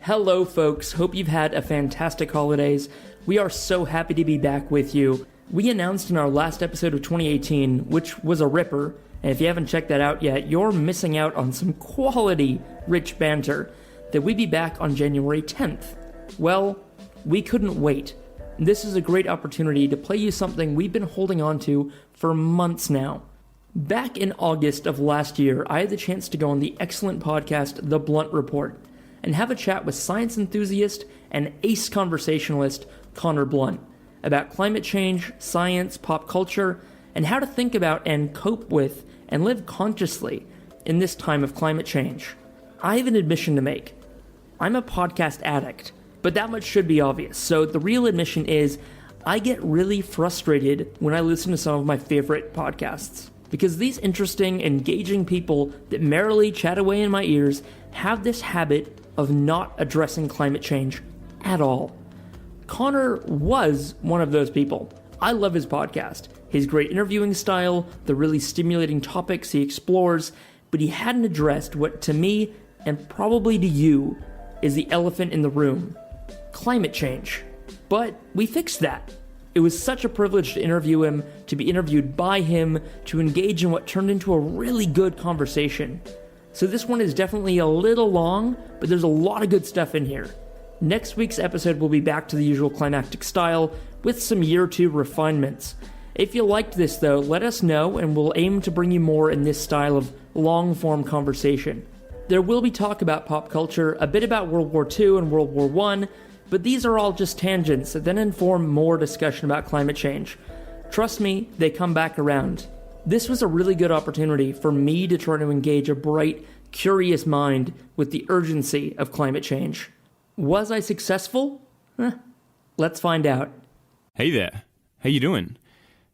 Hello folks, hope you've had a fantastic holidays. We are so happy to be back with you. We announced in our last episode of 2018, which was a ripper, and if you haven't checked that out yet, you're missing out on some quality rich banter, that we'd be back on January 10th. Well, we couldn't wait. This is a great opportunity to play you something we've been holding on to for months now. Back in August of last year, I had the chance to go on the excellent podcast The Blunt Report and have a chat with science enthusiast and ace conversationalist Konner Blunt about climate change, science, pop culture, and how to think about and cope with and live consciously in this time of climate change. I have an admission to make. I'm a podcast addict, but that much should be obvious. So the real admission is I get really frustrated when I listen to some of my favorite podcasts, because these interesting, engaging people that merrily chat away in my ears have this habit of not addressing climate change at all. Konner was one of those people. I love his podcast, his great interviewing style, the really stimulating topics he explores, but he hadn't addressed what to me, and probably to you, is the elephant in the room: climate change. But we fixed that. It was such a privilege to interview him, to be interviewed by him, to engage in what turned into a really good conversation. So this one is definitely a little long, but there's a lot of good stuff in here. Next week's episode will be back to the usual climactic style, with some year 2 refinements. If you liked this though, let us know and we'll aim to bring you more in this style of long-form conversation. There will be talk about pop culture, a bit about World War II and World War I, but these are all just tangents that then inform more discussion about climate change. Trust me, they come back around. This was a really good opportunity for me to try to engage a bright, curious mind with the urgency of climate change. Was I successful? Let's find out. Hey there. How you doing?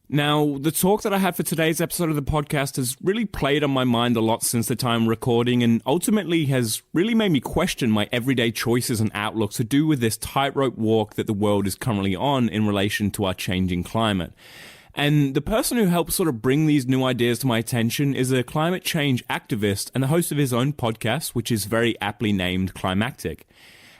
Now, the talk that I had for today's episode of the podcast has really played on my mind a lot since the time recording, and ultimately has really made me question my everyday choices and outlook to do with this tightrope walk that the world is currently on in relation to our changing climate. And the person who helped sort of bring these new ideas to my attention is a climate change activist and the host of his own podcast, which is very aptly named Climactic.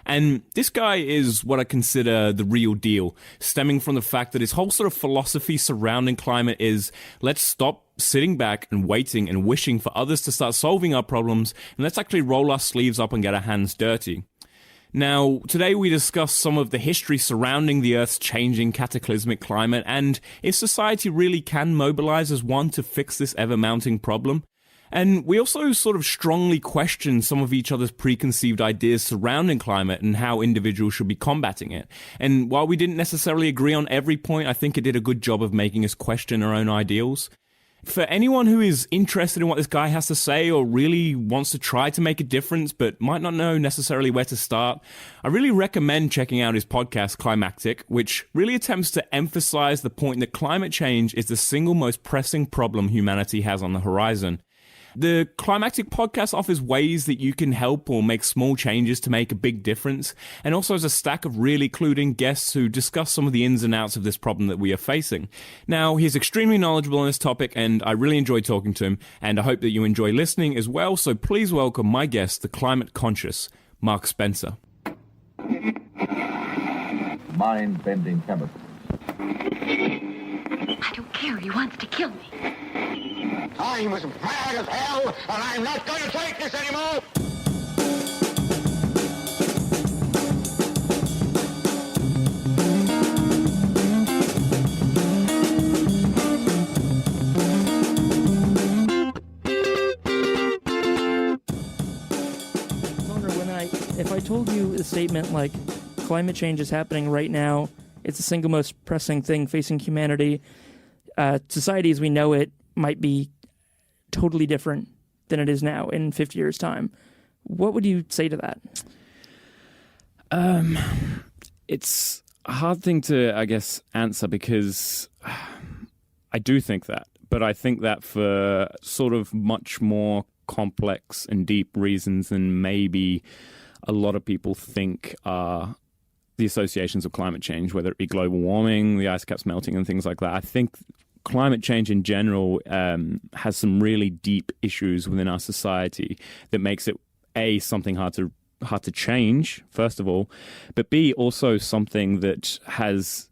And this guy is what I consider the real deal, stemming from the fact that his whole sort of philosophy surrounding climate is, let's stop sitting back and waiting and wishing for others to start solving our problems, and let's actually roll our sleeves up and get our hands dirty. Now, today we discuss some of the history surrounding the Earth's changing cataclysmic climate, and if society really can mobilize as one to fix this ever-mounting problem. And we also sort of strongly question some of each other's preconceived ideas surrounding climate and how individuals should be combating it. And while we didn't necessarily agree on every point, I think it did a good job of making us question our own ideals. For anyone who is interested in what this guy has to say or really wants to try to make a difference but might not know necessarily where to start, I really recommend checking out his podcast, Climactic, which really attempts to emphasize the point that climate change is the single most pressing problem humanity has on the horizon. The Climactic podcast offers ways that you can help or make small changes to make a big difference, and also has a stack of really clued-in guests who discuss some of the ins and outs of this problem that we are facing. Now, he's extremely knowledgeable on this topic, and I really enjoyed talking to him, and I hope that you enjoy listening as well, so please welcome my guest, the climate conscious, Mark Spencer. Mind-bending chemicals. I don't care. He wants to kill me. I'm as mad as hell, and I'm not going to take this anymore! If I told you a statement like, climate change is happening right now, it's the single most pressing thing facing humanity, society as we know it might be totally different than it is now in 50 years' time, what would you say to that? It's a hard thing to, I guess, answer because I do think that. But I think that for sort of much more complex and deep reasons than maybe a lot of people think are the associations of climate change, whether it be global warming, the ice caps melting and things like that. I think climate change in general has some really deep issues within our society that makes it, A, something hard to hard to change, first of all, but B, also something that has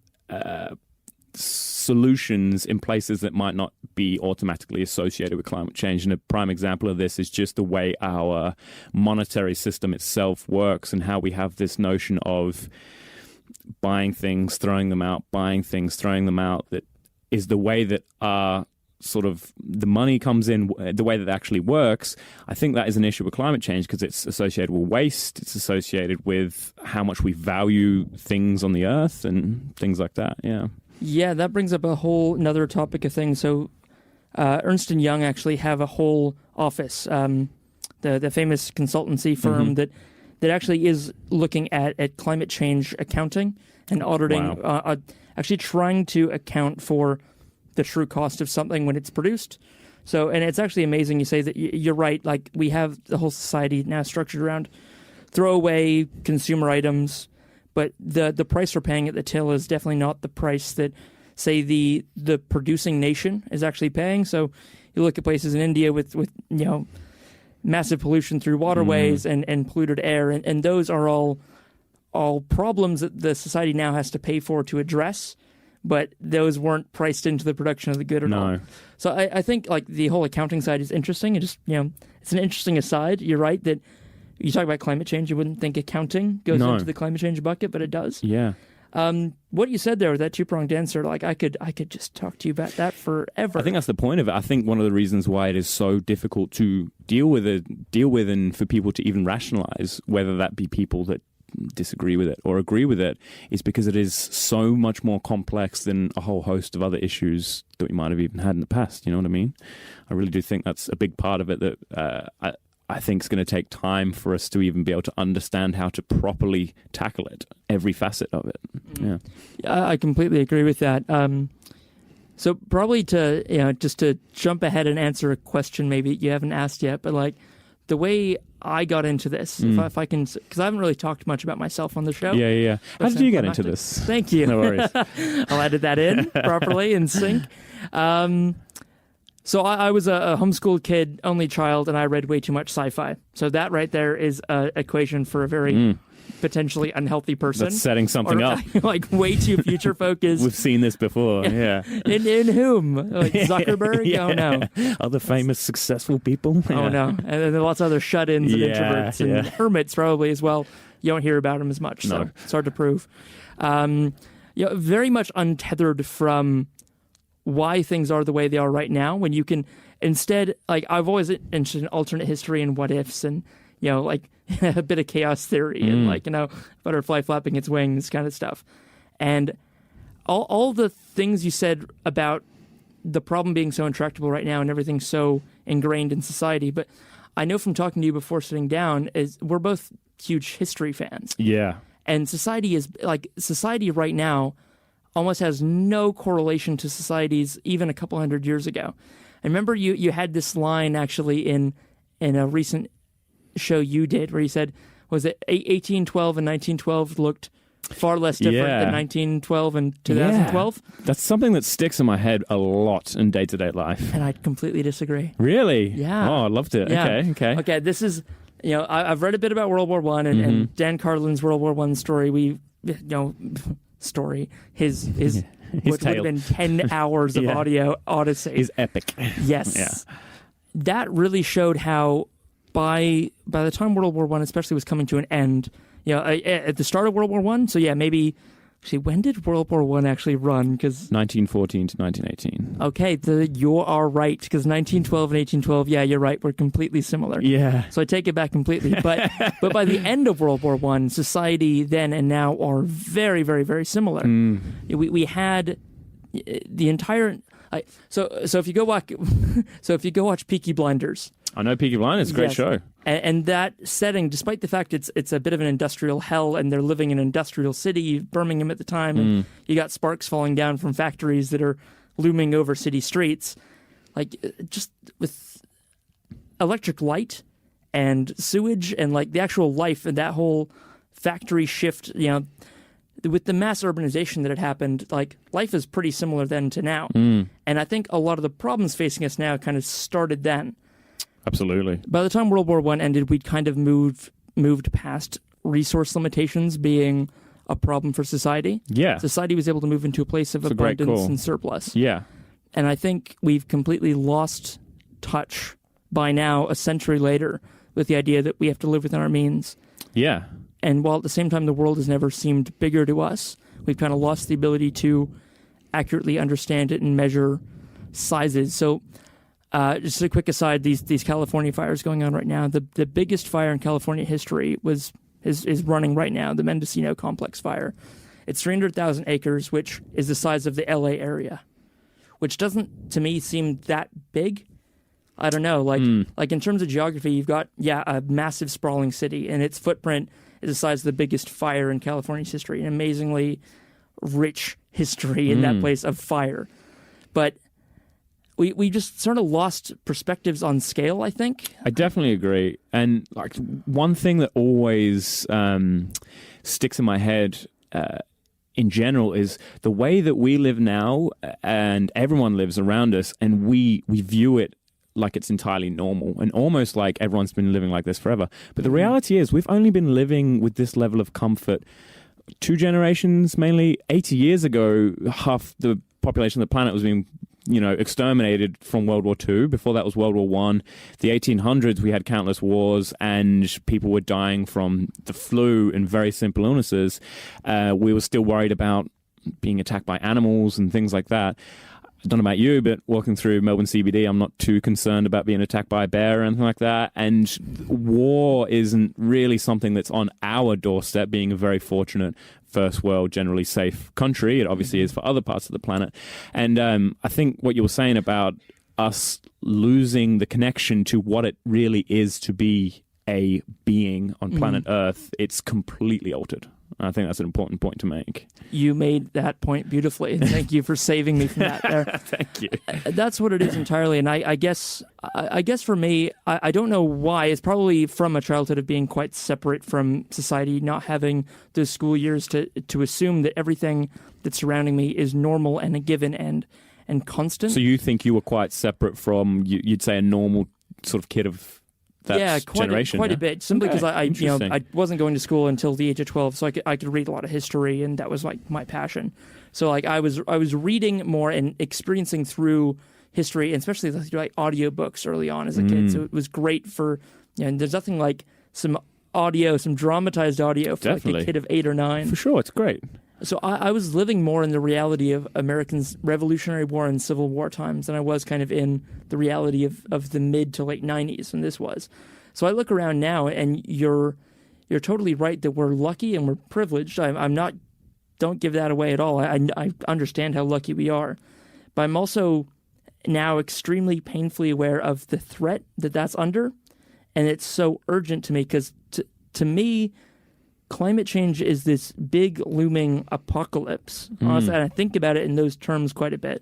solutions in places that might not be automatically associated with climate change. And a prime example of this is just the way our monetary system itself works, and how we have this notion of buying things, throwing them out, buying things, throwing them out. That is the way that our sort of the money comes in, the way that it actually works. I think that is an issue with climate change because it's associated with waste. It's associated with how much we value things on the earth and things like that. Yeah. Yeah, that brings up a whole another topic of things. So Ernst & Young actually have a whole office, the famous consultancy firm that actually is looking at climate change accounting and auditing, actually trying to account for the true cost of something when it's produced. So, and it's actually amazing you say that you're right. Like, we have the whole society now structured around throwaway consumer items, but the price we're paying at the till is definitely not the price that, say, the producing nation is actually paying. So you look at places in India with massive pollution through waterways and polluted air, and those are all problems that the society now has to pay for to address, but those weren't priced into the production of the good at all. So I think like the whole accounting side is interesting. It just, it's an interesting aside. You're right that you talk about climate change, you wouldn't think accounting goes into the climate change bucket, but it does. Yeah. What you said there with that two-pronged answer, like I could just talk to you about that forever. I think that's the point of it. I think one of the reasons why it is so difficult to deal with and for people to even rationalize, whether that be people that disagree with it or agree with it, is because it is so much more complex than a whole host of other issues that we might have even had in the past. You know what I mean? I really do think that's a big part of it that I think it's going to take time for us to even be able to understand how to properly tackle it, every facet of it. Yeah, I completely agree with that. So probably to just to jump ahead and answer a question maybe you haven't asked yet, but like the way I got into this, if I can, because I haven't really talked much about myself on the show. Yeah. How did you get into this? Thank you. No worries. I'll edit that in properly in sync. So I was a homeschooled kid, only child, and I read way too much sci-fi. So that right there is an equation for a very potentially unhealthy person. That's setting something up. Like way too future focused. We've seen this before, yeah. In whom? Like Zuckerberg? Yeah. Oh, no. Other famous, successful people? Yeah. Oh, no. And then lots of other shut-ins and introverts and hermits probably as well. You don't hear about them as much, so it's hard to prove. Very much untethered from why things are the way they are right now, when you can instead, like, I've always interested in alternate history and what ifs and, like a bit of chaos theory and like, butterfly flapping its wings kind of stuff. And all the things you said about the problem being so intractable right now and everything so ingrained in society. But I know from talking to you before sitting down is we're both huge history fans. Yeah. And society right now almost has no correlation to societies even a couple hundred years ago. I remember you had this line actually in a recent show you did where you said, was it 1812 and 1912 looked far less different than 1912 and 2012? Yeah. That's something that sticks in my head a lot in day-to-day life. And I completely disagree. Really? Yeah. Oh, I loved it. Yeah. Okay. This is, I've read a bit about World War I and Dan Carlin's World War I story. Story. His what would have been 10 hours of audio odyssey. Is epic. Yes. Yeah. That really showed how by the time World War I especially was coming to an end, at the start of World War I, so maybe actually when did World War I actually run? Because 1914 to 1918. Okay, you are right, because 1912 and 1812, you're right, we're completely similar. Yeah. So I take it back completely. But by the end of World War I, society then and now are very, very, very similar. We had the entire so if you go watch Peaky Blinders. I know Peaky Blinders, great show. And that setting, despite the fact it's a bit of an industrial hell and they're living in an industrial city, Birmingham at the time, and you got sparks falling down from factories that are looming over city streets, like just with electric light and sewage and like the actual life and that whole factory shift, with the mass urbanization that had happened, like life is pretty similar then to now. And I think a lot of the problems facing us now kind of started then. Absolutely. By the time World War I ended, we'd kind of moved moved past resource limitations being a problem for society. Yeah. Society was able to move into a place of It's a great abundance call. and surplus. Yeah. And I think we've completely lost touch by now, a century later, with the idea that we have to live within our means. Yeah. And while at the same time the world has never seemed bigger to us, we've kind of lost the ability to accurately understand it and measure sizes. So just a quick aside, these California fires going on right now, the biggest fire in California history is running right now, the Mendocino Complex fire. It's 300,000 acres, which is the size of the LA area, which doesn't, to me, seem that big. I don't know. Like in terms of geography, you've got, a massive sprawling city, and its footprint is the size of the biggest fire in California's history, an amazingly rich history in that place of fire. But we just sort of lost perspectives on scale, I think. I definitely agree. And like one thing that always sticks in my head in general is the way that we live now, and everyone lives around us, and we view it like it's entirely normal and almost like everyone's been living like this forever. But the reality is we've only been living with this level of comfort 2 generations, mainly. 80 years ago, half the population of the planet was being exterminated from World War II. Before that was World War One. The 1800s, we had countless wars, and people were dying from the flu and very simple illnesses. We were still worried about being attacked by animals and things like that. I don't know about you, but walking through Melbourne CBD, I'm not too concerned about being attacked by a bear or anything like that. And war isn't really something that's on our doorstep, being a very fortunate first world, generally safe country. It obviously is for other parts of the planet. And I think what you were saying about us losing the connection to what it really is to be a being on planet Earth, it's completely altered. I think that's an important point to make. You made that point beautifully, and thank you for saving me from that there. Thank you. That's what it is entirely, and I guess for me, I don't know why. It's probably from a childhood of being quite separate from society, not having those school years to assume that everything that's surrounding me is normal and a given and constant. So you think you were quite separate from, you'd say, a normal sort of kid of that generation? Quite a bit. Simply because Interesting. I wasn't going to school until the age of 12, so I could read a lot of history, and that was like my passion. So like I was reading more and experiencing through history, and especially like audiobooks early on as a kid. So it was great for and there's nothing like some dramatized audio for like a kid of 8 or 9. For sure, it's great. So I was living more in the reality of Americans' Revolutionary War and Civil War times than I was kind of in the reality of the mid to late 90s, and this was. So I look around now, and you're totally right that we're lucky and we're privileged. I'm not. Don't give that away at all. I understand how lucky we are, but I'm also now extremely painfully aware of the threat that's under, and it's so urgent to me because to me, climate change is this big looming apocalypse. Honestly, and I think about it in those terms quite a bit.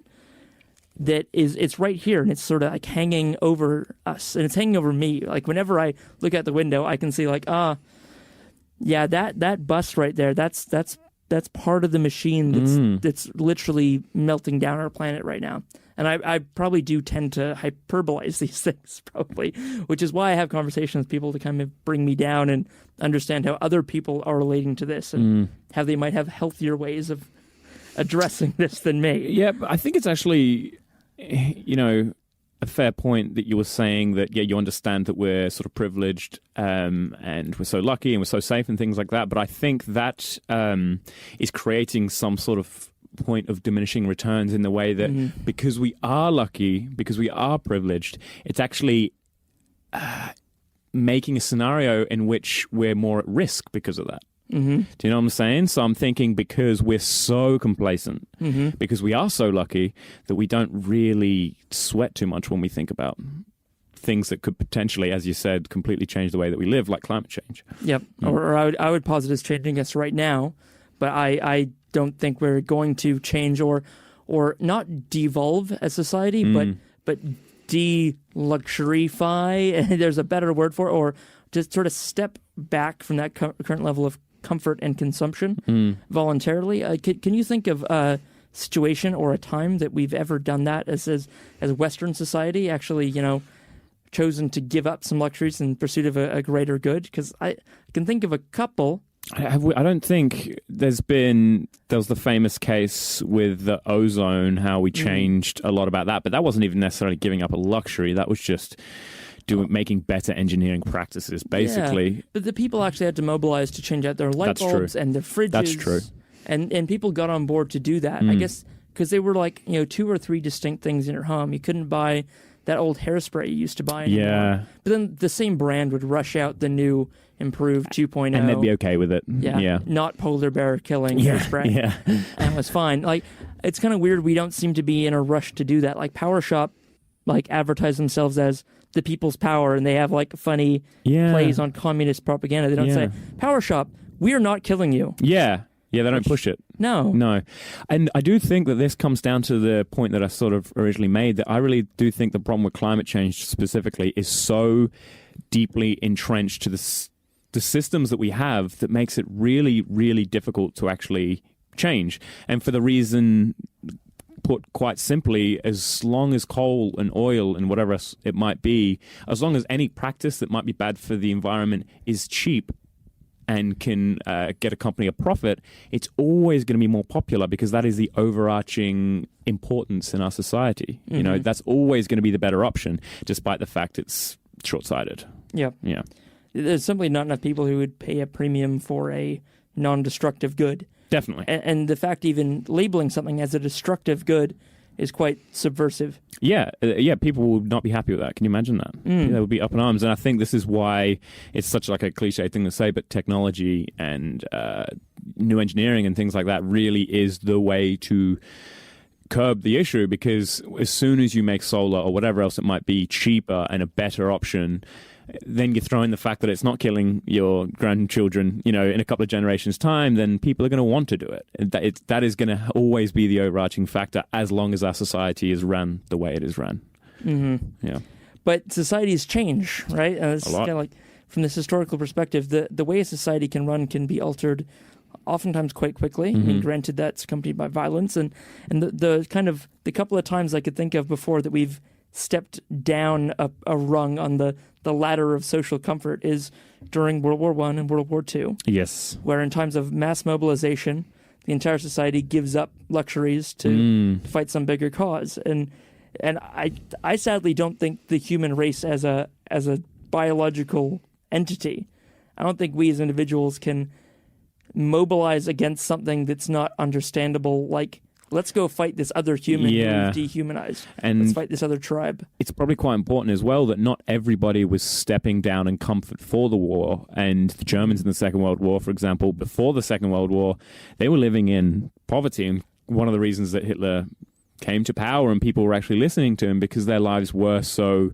It's right here, and it's sort of like hanging over us, and it's hanging over me. Like whenever I look out the window, I can see like, that bus right there. That's part of the machine that's literally melting down our planet right now. And I probably do tend to hyperbolize these things, probably, which is why I have conversations with people to kind of bring me down and understand how other people are relating to this and how they might have healthier ways of addressing this than me. Yeah, but I think it's actually, a fair point that you were saying that, you understand that we're sort of privileged and we're so lucky and we're so safe and things like that. But I think that is creating some sort of point of diminishing returns in the way that because we are lucky, because we are privileged, it's actually making a scenario in which we're more at risk because of that. Do you know what I'm saying? So I'm thinking because we're so complacent, because we are so lucky that we don't really sweat too much when we think about things that could potentially, as you said, completely change the way that we live, like climate change. Yep. Or I would posit it's changing us right now, but I don't think we're going to change or not devolve as society, but de-luxurify, there's a better word for it, or just sort of step back from that current level of comfort and consumption voluntarily. Can you think of a situation or a time that we've ever done that as Western society, actually, chosen to give up some luxuries in pursuit of a greater good? Because I can think of a couple. I don't think there was the famous case with the ozone, how we changed a lot about that, but that wasn't even necessarily giving up a luxury. That was just making better engineering practices, basically. Yeah, but the people actually had to mobilize to change out their light bulbs and their fridges. That's true. And people got on board to do that. I guess because they were like, 2 or 3 distinct things in your home. You couldn't buy that old hairspray you used to buy anymore. Yeah. But then the same brand would rush out the new improved 2.0. And they'd be okay with it. Yeah. Not polar bear killing hairspray. Yeah. And it was fine. Like, it's kind of weird we don't seem to be in a rush to do that. Like, Power Shop, advertise themselves as the people's power, and they have, funny plays on communist propaganda. They don't say, Power Shop, we are not killing you. Yeah. Yeah, they don't push it. No. And I do think that this comes down to the point that I sort of originally made, that I really do think the problem with climate change specifically is so deeply entrenched to the systems that we have that makes it really, really difficult to actually change. And for the reason, put quite simply, as long as coal and oil and whatever else it might be, as long as any practice that might be bad for the environment is cheap and can get a company a profit, it's always going to be more popular because that is the overarching importance in our society. That's always going to be the better option, despite the fact it's short-sighted. Yeah. There's simply not enough people who would pay a premium for a non-destructive good. Definitely. And the fact even labeling something as a destructive good is quite subversive. Yeah, people would not be happy with that. Can you imagine that? They would be up in arms. And I think this is why it's such a cliche thing to say, but technology and new engineering and things like that really is the way to curb the issue, because as soon as you make solar or whatever else it might be cheaper and a better option, then you throw in the fact that it's not killing your grandchildren, in a couple of generations' time, then people are going to want to do it. That is going to always be the overarching factor as long as our society is run the way it is run. Mm-hmm. Yeah. But societies change, right? It's a lot. Kind of from this historical perspective, the way a society can run can be altered oftentimes quite quickly. Mm-hmm. I mean, granted, that's accompanied by violence. And the couple of times I could think of before that we've stepped down a rung on the ladder of social comfort is during World War I and World War II. Yes. Where in times of mass mobilization, the entire society gives up luxuries to fight some bigger cause. And I sadly don't think the human race as a biological entity, I don't think we as individuals can mobilize against something that's not understandable, like, let's go fight this other human who we've dehumanized. And let's fight this other tribe. It's probably quite important as well that not everybody was stepping down in comfort for the war. And the Germans in the Second World War, for example, before the Second World War, they were living in poverty. And one of the reasons that Hitler came to power and people were actually listening to him, because their lives were so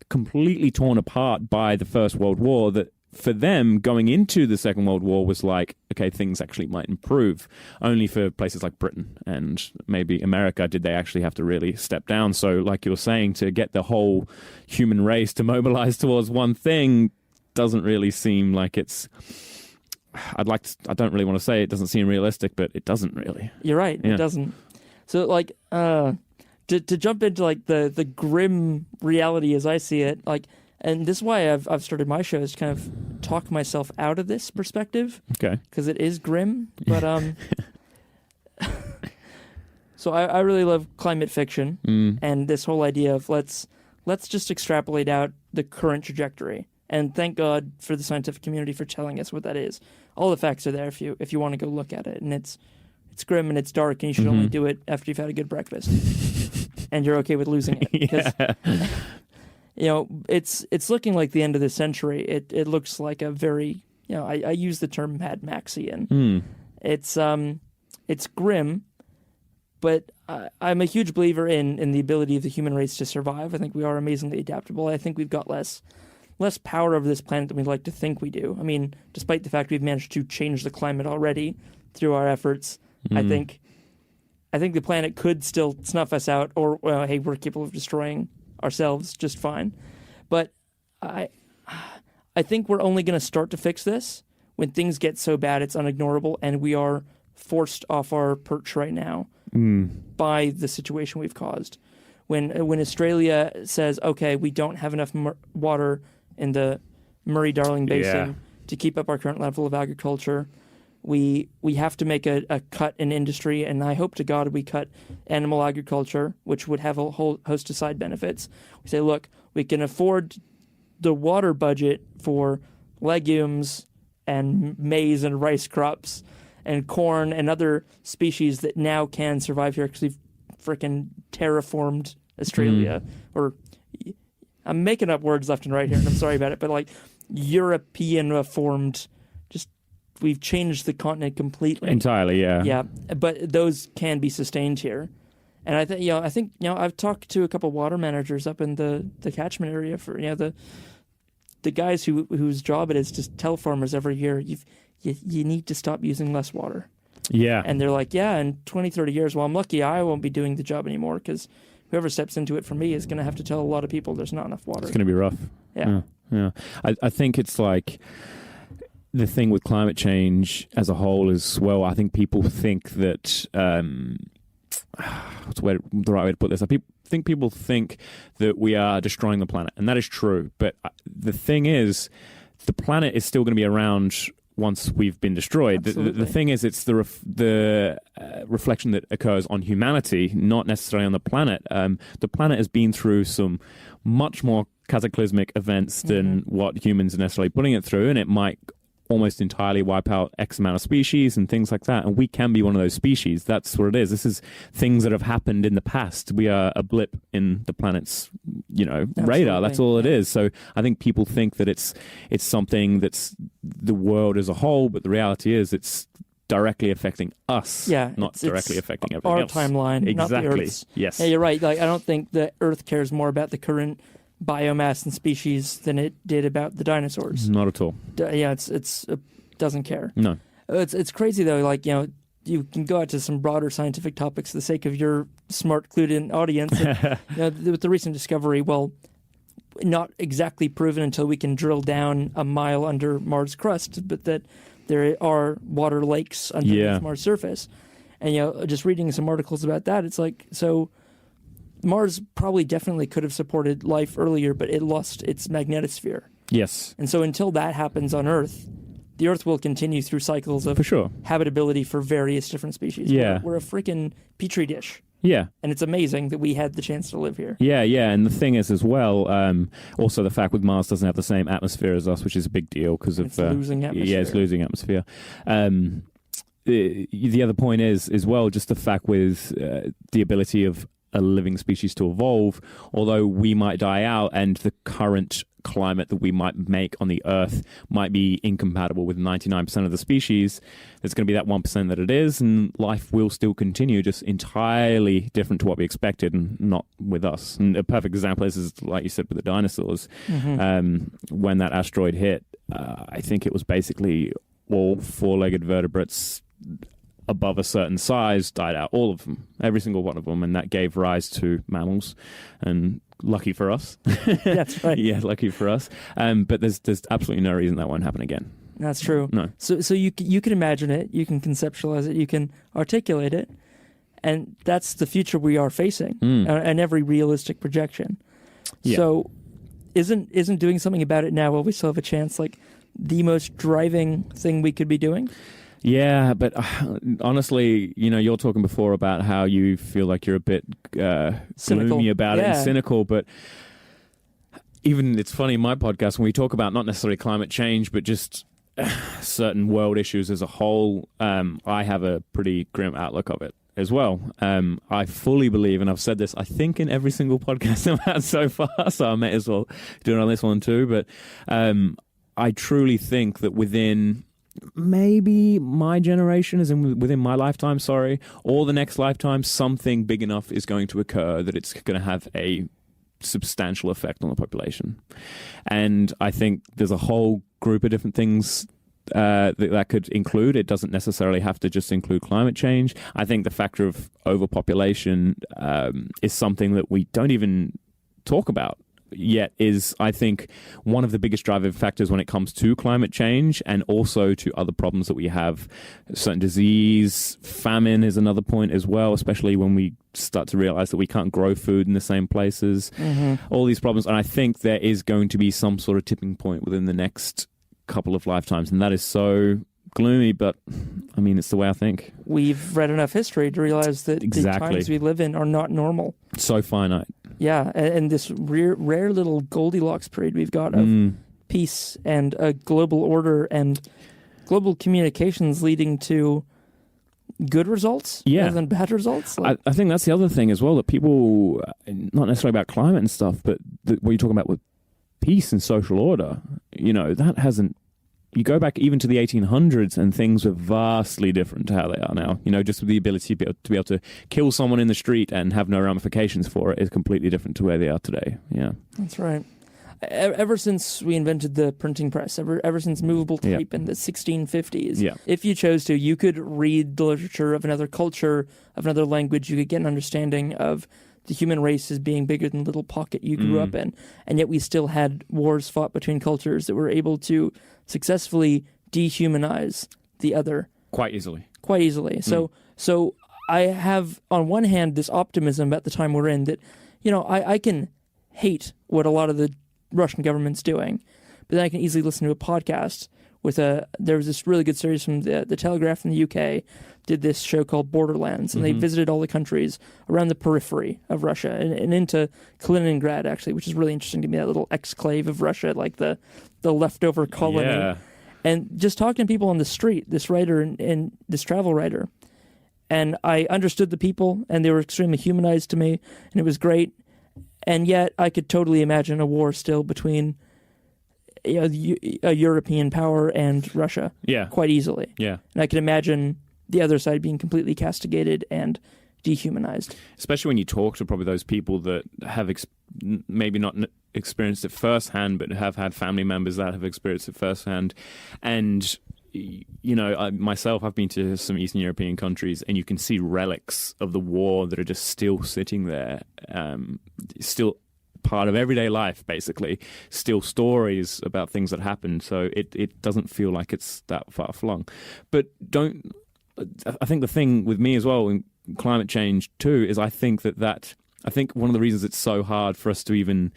completely torn apart by the First World War, that for them, going into the Second World War was like, okay, things actually might improve. Only for places like Britain and maybe America did they actually have to really step down. So like you were saying, to get the whole human race to mobilize towards one thing doesn't really seem like it's... I don't really want to say it doesn't seem realistic, but it doesn't really. You're right, It doesn't. So to jump into the grim reality as I see it, and this is why I've started my show, is to kind of talk myself out of this perspective. Okay. Because it is grim. But so I really love climate fiction and this whole idea of let's just extrapolate out the current trajectory. And thank God for the scientific community for telling us what that is. All the facts are there if you want to go look at it. And it's grim and it's dark, and you should only do it after you've had a good breakfast. And you're okay with losing it. Because it's looking like the end of the century. It looks like a very, I use the term Mad Maxian. It's grim, but I'm a huge believer in the ability of the human race to survive. I think we are amazingly adaptable. I think we've got less power over this planet than we'd like to think we do. I mean, despite the fact we've managed to change the climate already through our efforts, I think the planet could still snuff us out, or hey, we're capable of destroying ourselves just fine. But I think we're only going to start to fix this when things get so bad it's unignorable, and we are forced off our perch right now by the situation we've caused. when Australia says, okay, we don't have enough water in the Murray-Darling Basin to keep up our current level of agriculture, we have to make a cut in industry, and I hope to God we cut animal agriculture, which would have a whole host of side benefits. We say, look, we can afford the water budget for legumes and maize and rice crops and corn and other species that now can survive here because we've freaking terraformed Australia. Or I'm making up words left and right here, and I'm sorry about it, but like European-formed, just we've changed the continent completely. Entirely, yeah. Yeah, but those can be sustained here. And I think I've talked to a couple water managers up in the catchment area for the guys whose job it is to tell farmers every year you need to stop using less water. Yeah. And they're like, yeah, in 20, 30 years, well, I'm lucky I won't be doing the job anymore because whoever steps into it for me is going to have to tell a lot of people there's not enough water. It's going to be rough. Yeah. I think it's like the thing with climate change as a whole is, well, I think people think that what's the right way to put this? I think people think that we are destroying the planet, and that is true. But the thing is, the planet is still going to be around once we've been destroyed. The thing is, it's the reflection that occurs on humanity, not necessarily on the planet. The planet has been through some much more cataclysmic events than what humans are necessarily putting it through, and it might almost entirely wipe out X amount of species and things like that. And we can be one of those species. That's what it is. This is things that have happened in the past. We are a blip in the planet's, radar. That's all it is. So I think people think that it's something that's the world as a whole, but the reality is it's directly affecting us, not directly affecting everything else. Our timeline, not the Earth's. Yes. Yeah, you're right. Like, I don't think the Earth cares more about the current biomass and species than it did about the dinosaurs. Not at all. It doesn't care. No. It's crazy though. Like, you can go out to some broader scientific topics for the sake of your smart, clued-in audience. And, with the recent discovery, well, not exactly proven until we can drill down a mile under Mars' crust, but that there are water lakes underneath Mars' surface. And just reading some articles about that, it's like, so Mars probably definitely could have supported life earlier, but it lost its magnetosphere. Yes. And so until that happens on Earth, the Earth will continue through cycles of habitability for various different species. Yeah. We're a freaking petri dish. Yeah. And it's amazing that we had the chance to live here. Yeah. And the thing is as well, also the fact with Mars doesn't have the same atmosphere as us, which is a big deal because of... It's losing atmosphere. Yeah, it's losing atmosphere. The other point is, as well, just the fact with the ability of a living species to evolve, although we might die out and the current climate that we might make on the Earth might be incompatible with 99% of the species, there's going to be that 1% that it is, and life will still continue, just entirely different to what we expected and not with us. And a perfect example is like you said, with the dinosaurs. When that asteroid hit, I think it was basically all four-legged vertebrates above a certain size died out, all of them, every single one of them, and that gave rise to mammals. And lucky for us. That's right. Yeah, lucky for us. But there's absolutely no reason that won't happen again. That's true. No. So you can imagine it, you can conceptualize it, you can articulate it, and that's the future we are facing, and every realistic projection. Yeah. So isn't doing something about it now while we still have a chance like the most driving thing we could be doing? Yeah, but honestly, you're talking before about how you feel like you're a bit gloomy about it and cynical, but even it's funny in my podcast when we talk about not necessarily climate change, but just certain world issues as a whole, I have a pretty grim outlook of it as well. I fully believe, and I've said this, I think, in every single podcast I've had so far, so I may as well do it on this one too, but I truly think that within... maybe my generation, as in within my lifetime, or the next lifetime, something big enough is going to occur that it's going to have a substantial effect on the population. And I think there's a whole group of different things that could include. It doesn't necessarily have to just include climate change. I think the factor of overpopulation is something that we don't even talk about yet is, I think, one of the biggest driving factors when it comes to climate change and also to other problems that we have. Certain disease, famine is another point as well, especially when we start to realize that we can't grow food in the same places. All these problems. And I think there is going to be some sort of tipping point within the next couple of lifetimes. And that is so gloomy, but I mean, it's the way I think. We've read enough history to realize that the times we live in are not normal. So finite. Yeah, and this rare little Goldilocks period we've got of peace and a global order and global communications leading to good results rather than bad results. I think that's the other thing as well, that people, not necessarily about climate and stuff, but what you're talking about with peace and social order, that hasn't. You go back even to the 1800s and things were vastly different to how they are now. Just with the ability to be able to kill someone in the street and have no ramifications for it is completely different to where they are today. Yeah. That's right. Ever since we invented the printing press, ever since movable tape in the 1650s, if you chose to, you could read the literature of another culture, of another language. You could get an understanding of the human race as being bigger than the little pocket you grew up in. And yet we still had wars fought between cultures that were able to successfully dehumanize the other. Quite easily. So I have, on one hand, this optimism about the time we're in that, I can hate what a lot of the Russian government's doing, but then I can easily listen to a podcast with there was this really good series from the Telegraph in the UK, did this show called Borderlands, and they visited all the countries around the periphery of Russia and into Kaliningrad, actually, which is really interesting to me, that little exclave of Russia, like the leftover colony. Yeah. And just talking to people on the street, this writer and this travel writer, and I understood the people, and they were extremely humanized to me, and it was great. And yet I could totally imagine a war still between a European power and Russia quite easily. Yeah. And I can imagine the other side being completely castigated and dehumanized. Especially when you talk to probably those people that have maybe not experienced it firsthand, but have had family members that have experienced it firsthand. And, myself, I've been to some Eastern European countries, and you can see relics of the war that are just still sitting there, still part of everyday life, basically, still stories about things that happened. So it doesn't feel like it's that far flung. But I think the thing with me as well in climate change too is I think one of the reasons it's so hard for us to even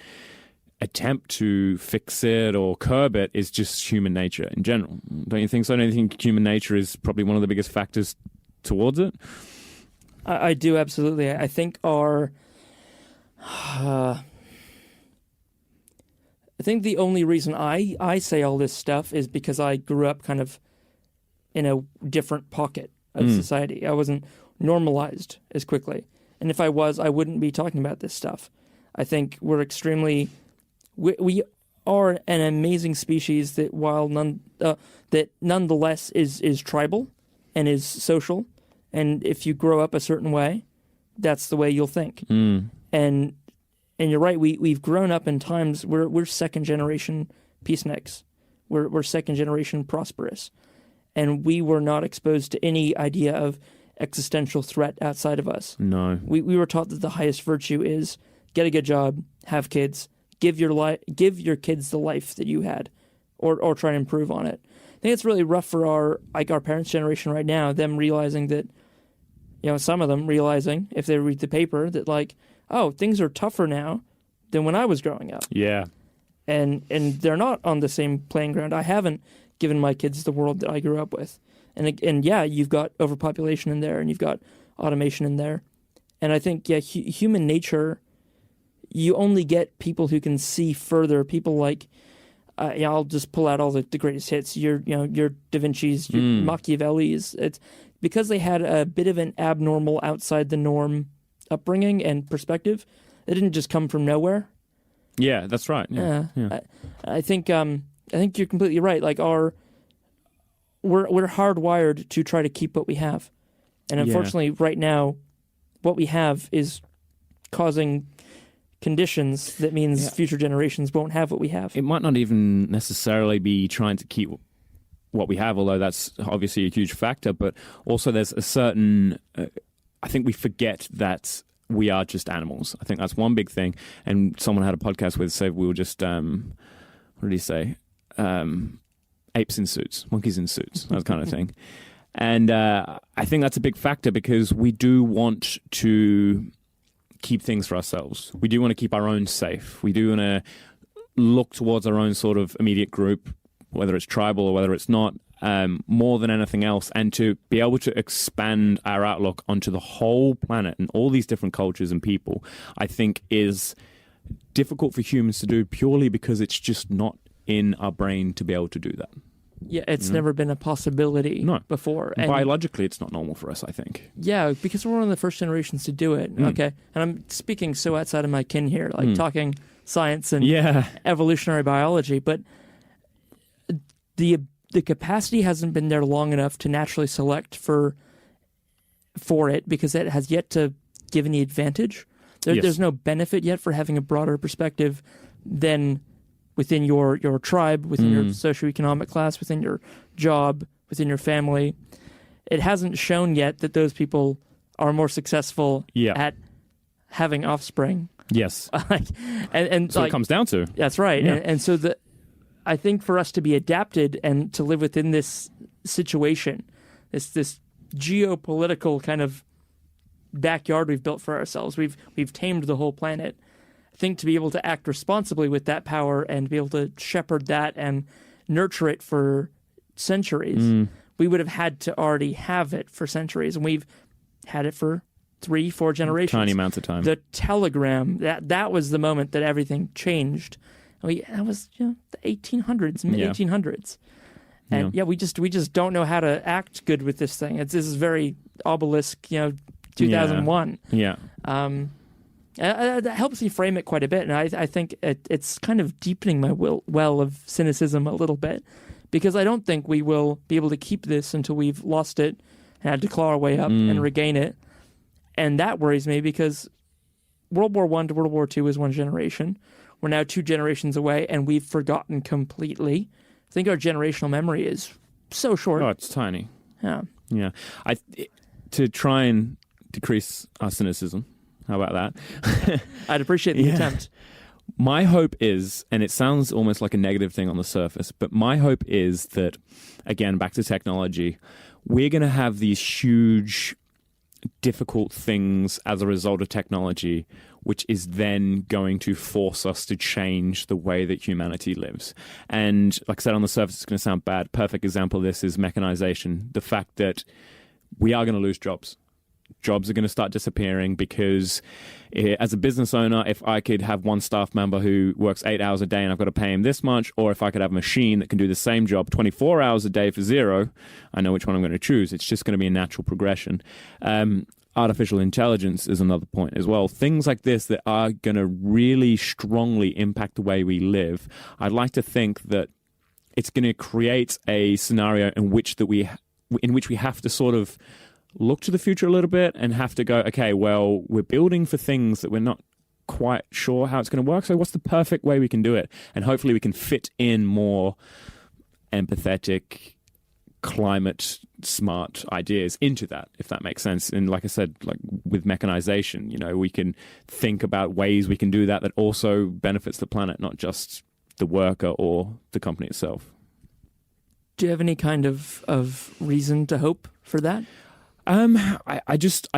attempt to fix it or curb it is just human nature in general. Don't you think so? Don't you think human nature is probably one of the biggest factors towards it? I do, absolutely. I think I think the only reason I say all this stuff is because I grew up kind of in a different pocket of society. I wasn't normalized as quickly. And if I was, I wouldn't be talking about this stuff. I think we're extremely... We are an amazing species that that nonetheless is tribal and is social. And if you grow up a certain way, that's the way you'll think. And you're right, we've grown up in times where we're second generation peaceniks. We're second generation prosperous. And we were not exposed to any idea of existential threat outside of us. No. We were taught that the highest virtue is get a good job, have kids, give your kids the life that you had, or try to improve on it. I think it's really rough for our parents' generation right now, them realizing that, some of them realizing, if they read the paper, that things are tougher now than when I was growing up. Yeah. And they're not on the same playing ground. I haven't given my kids the world that I grew up with. And you've got overpopulation in there, and you've got automation in there. And I think, human nature, you only get people who can see further. People like, I'll just pull out all the greatest hits. Your Da Vinci's, your Machiavelli's. It's because they had a bit of an abnormal, outside the norm upbringing and perspective. It didn't just come from nowhere. Yeah, that's right. Yeah. I think you're completely right. We're hardwired to try to keep what we have, and unfortunately, right now, what we have is causing conditions that means future generations won't have what we have. It might not even necessarily be trying to keep what we have, although that's obviously a huge factor. But also, there's a certain. I think we forget that we are just animals. I think that's one big thing. And someone had a podcast with said we were just what did he say? Apes in suits, monkeys in suits, that kind of thing. And I think that's a big factor because we do want to keep things for ourselves. We do want to keep our own safe. We do want to look towards our own sort of immediate group, whether it's tribal or whether it's not, more than anything else, and to be able to expand our outlook onto the whole planet and all these different cultures and people, I think is difficult for humans to do purely because it's just not in our brain to be able to do that. Yeah, it's never been a possibility before. And biologically, it's not normal for us, I think. Yeah, because we're one of the first generations to do it. Okay, and I'm speaking so outside of my kin here, like talking science and evolutionary biology, but the capacity hasn't been there long enough to naturally select for it because it has yet to give any advantage. There's no benefit yet for having a broader perspective than within your tribe, within your socioeconomic class, within your job, within your family. It hasn't shown yet that those people are more successful at having offspring. Yes. and so it comes down to. That's right. Yeah. And so I think for us to be adapted and to live within this situation, this geopolitical kind of backyard we've built for ourselves, we've tamed the whole planet. I think to be able to act responsibly with that power and be able to shepherd that and nurture it for centuries, we would have had to already have it for centuries, and we've had it for 3-4 generations. Tiny amounts of time. The telegram, that was the moment that everything changed. That was the 1800s, mid 1800s, and we just don't know how to act good with this thing. This is very obelisk, 2001. Yeah. That helps me frame it quite a bit, and I think it's kind of deepening my well of cynicism a little bit, because I don't think we will be able to keep this until we've lost it and had to claw our way up and regain it, and that worries me because World War I to World War II is one generation. We're now 2 generations away, and we've forgotten completely. I think our generational memory is so short. Oh, it's tiny. Yeah. Yeah. To try and decrease our cynicism, how about that? I'd appreciate the attempt. My hope is, and it sounds almost like a negative thing on the surface, but my hope is that, again, back to technology, we're going to have these huge, difficult things as a result of technology, which is then going to force us to change the way that humanity lives. And like I said, on the surface, it's going to sound bad. Perfect example of this is mechanization. The fact that we are going to lose jobs. Jobs are going to start disappearing because as a business owner, if I could have one staff member who works 8 hours a day and I've got to pay him this much, or if I could have a machine that can do the same job 24 hours a day for $0, I know which one I'm going to choose. It's just going to be a natural progression. Artificial intelligence is another point as well. Things like this that are going to really strongly impact the way we live. I'd like to think that it's going to create a scenario in which we have to sort of look to the future a little bit and have to go, okay, well, we're building for things that we're not quite sure how it's going to work. So what's the perfect way we can do it? And hopefully we can fit in more empathetic, climate smart ideas into that, if that makes sense. And like I said, like with mechanization, we can think about ways we can do that also benefits the planet, not just the worker or the company itself. Do you have any kind of reason to hope for that? I just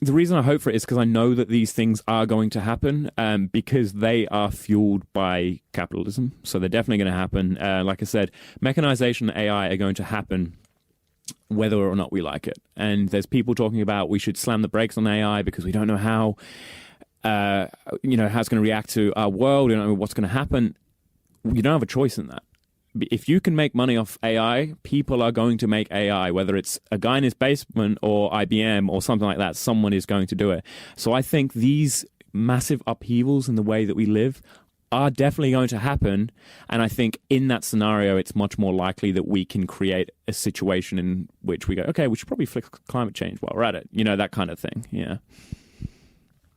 the reason I hope for it is because I know that these things are going to happen, because they are fueled by capitalism. So they're definitely going to happen. Like I said, mechanization and AI are going to happen whether or not we like it. And there's people talking about we should slam the brakes on AI because we don't know how it's going to react to our world. We don't know what's going to happen. You don't have a choice in that. If you can make money off AI, people are going to make AI, whether it's a guy in his basement or IBM or something like that, someone is going to do it. So I think these massive upheavals in the way that we live are definitely going to happen. And I think in that scenario, it's much more likely that we can create a situation in which we go, okay, we should probably fix climate change while we're at it. That kind of thing. Yeah.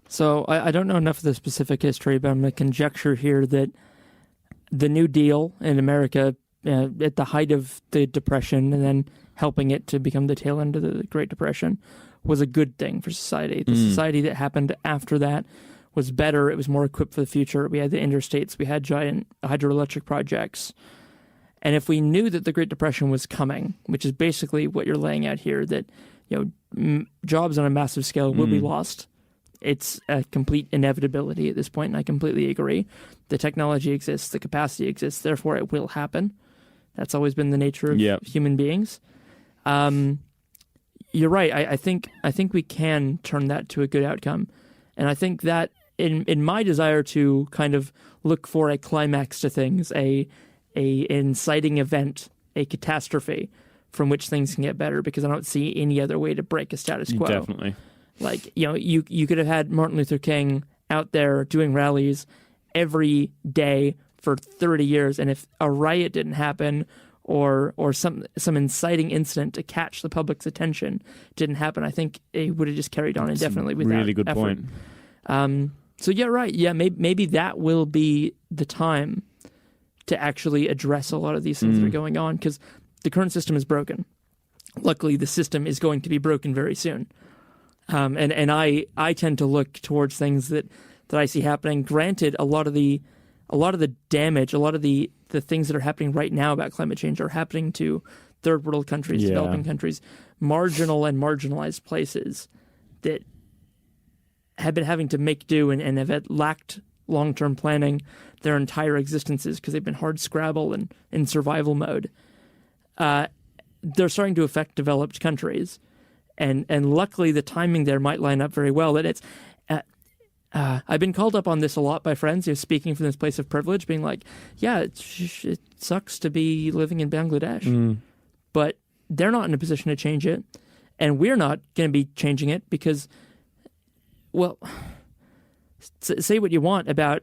So I don't know enough of the specific history, but I'm going to conjecture here that the New Deal in America at the height of the Depression and then helping it to become the tail end of the Great Depression was a good thing for society. The society that happened after that was better. It was more equipped for the future. We had the interstates. We had giant hydroelectric projects. And if we knew that the Great Depression was coming, which is basically what you're laying out here, that jobs on a massive scale will be lost, it's a complete inevitability at this point, and I completely agree. The technology exists, the capacity exists, therefore it will happen. That's always been the nature of human beings. You're right. I think we can turn that to a good outcome, and I think that in my desire to kind of look for a climax to things, a inciting event, a catastrophe from which things can get better, because I don't see any other way to break a status quo. Definitely. Like, you could have had Martin Luther King out there doing rallies every day for 30 years, and if a riot didn't happen or some inciting incident to catch the public's attention didn't happen, I think it would have just carried on indefinitely with really that good effort. point. So yeah, right. Yeah, maybe that will be the time to actually address a lot of these things that are going on, because the current system is broken. Luckily, the system is going to be broken very soon. And I tend to look towards things that I see happening. Granted, a lot of the damage, a lot of the things that are happening right now about climate change are happening to third world countries, developing countries, marginal and marginalized places that have been having to make do and have lacked long-term planning their entire existences because they've been hard scrabble and in survival mode. They're starting to affect developed countries. And luckily, the timing there might line up very well. That it's, I've been called up on this a lot by friends who are speaking from this place of privilege, being like, "Yeah, it sucks to be living in Bangladesh, but they're not in a position to change it, and we're not going to be changing it because, well, say what you want about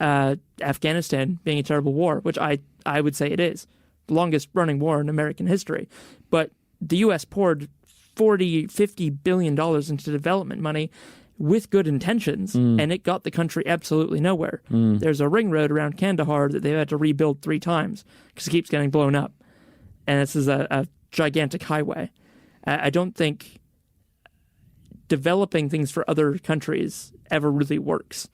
Afghanistan being a terrible war, which I would say it is, the longest running war in American history, but the U.S. poured $40-50 billion into development money with good intentions, and it got the country absolutely nowhere. There's a ring road around Kandahar that they've had to rebuild 3 times because it keeps getting blown up. And this is a gigantic highway. I don't think developing things for other countries ever really works.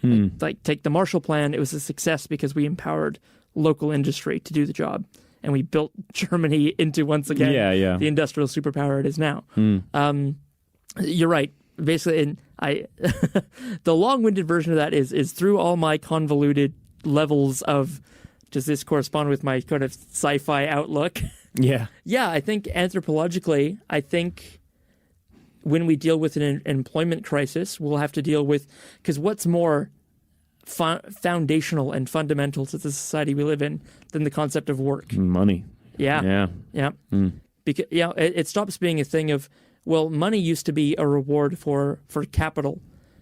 Like, take the Marshall Plan. It was a success because we empowered local industry to do the job. And we built Germany into, once again, the industrial superpower it is now. You're right. Basically, and the long-winded version of that is through all my convoluted levels of, does this correspond with my kind of sci-fi outlook? Yeah. Yeah, I think anthropologically, when we deal with an employment crisis, we'll have to deal with, because what's more foundational and fundamental to the society we live in than the concept of work? Money. Yeah. Because it stops being a thing of, well, money used to be a reward for capital,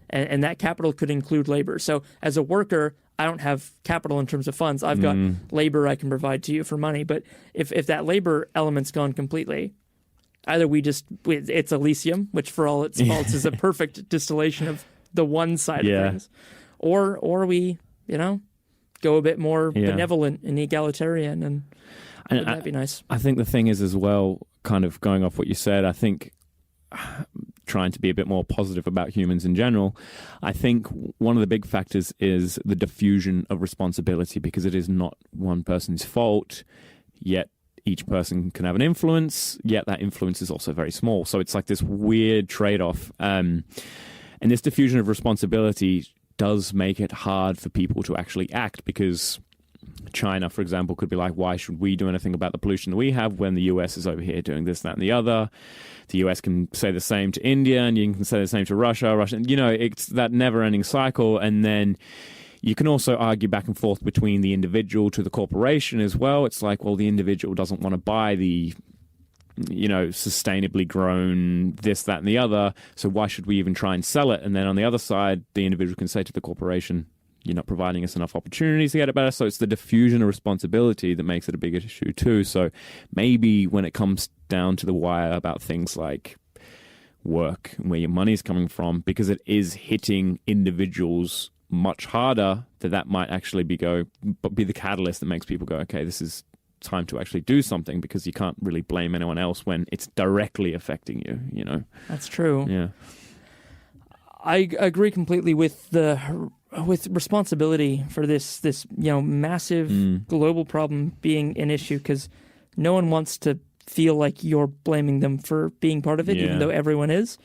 and that capital could include labor. So as a worker, I don't have capital in terms of funds. I've got labor I can provide to you for money. But if that labor element's gone completely, either it's Elysium, which for all its faults is a perfect distillation of the one side of things, or we, go a bit more benevolent and egalitarian, and wouldn't that be nice? I think the thing is as well, kind of going off what you said, I think trying to be a bit more positive about humans in general, I think one of the big factors is the diffusion of responsibility, because it is not one person's fault, yet each person can have an influence, yet that influence is also very small. So it's like this weird trade-off. And this diffusion of responsibility does make it hard for people to actually act, because China, for example, could be like, why should we do anything about the pollution that we have when the US is over here doing this, that, and the other? The US can say the same to India, and you can say the same to Russia. It's that never-ending cycle. And then you can also argue back and forth between the individual to the corporation as well. It's like, well, the individual doesn't want to buy the sustainably grown this, that, and the other, so why should we even try and sell it? And then on the other side, the individual can say to the corporation, you're not providing us enough opportunities to get it better. So it's the diffusion of responsibility that makes it a bigger issue too. So maybe when it comes down to the wire about things like work and where your money's coming from, because it is hitting individuals much harder, that might actually be the catalyst that makes people go, okay, this is time to actually do something, because you can't really blame anyone else when it's directly affecting you, you know? That's true. Yeah. I agree completely with responsibility for this massive global problem being an issue, because no one wants to feel like you're blaming them for being part of it, even though everyone is.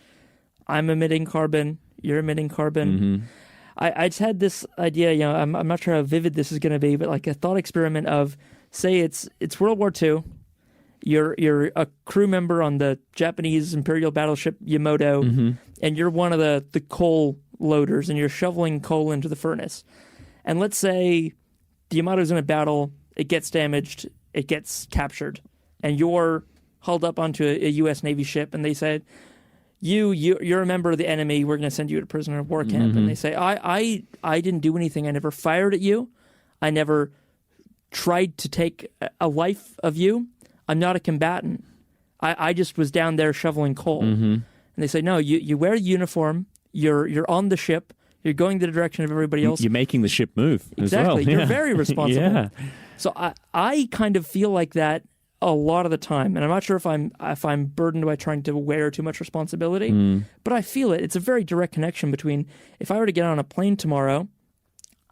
I'm emitting carbon, you're emitting carbon. I just had this idea, I'm not sure how vivid this is going to be, but like a thought experiment of, say it's World War II, you're a crew member on the Japanese Imperial battleship Yamato, and you're one of the coal loaders, and you're shoveling coal into the furnace. And let's say the Yamato's in a battle, it gets damaged, it gets captured, and you're hauled up onto a U.S. Navy ship, and they said, you're a member of the enemy, we're going to send you to prisoner of war camp. And they say, I didn't do anything. I never fired at you. I never tried to take a life of you. I'm not a combatant. I just was down there shoveling coal. And they say, no, you wear a uniform, you're on the ship, you're going the direction of everybody else. You're making the ship move as well. Exactly. You're very responsible. So I kind of feel like that a lot of the time, and I'm not sure if I'm burdened by trying to wear too much responsibility, but I feel it. It's a very direct connection between, if I were to get on a plane tomorrow,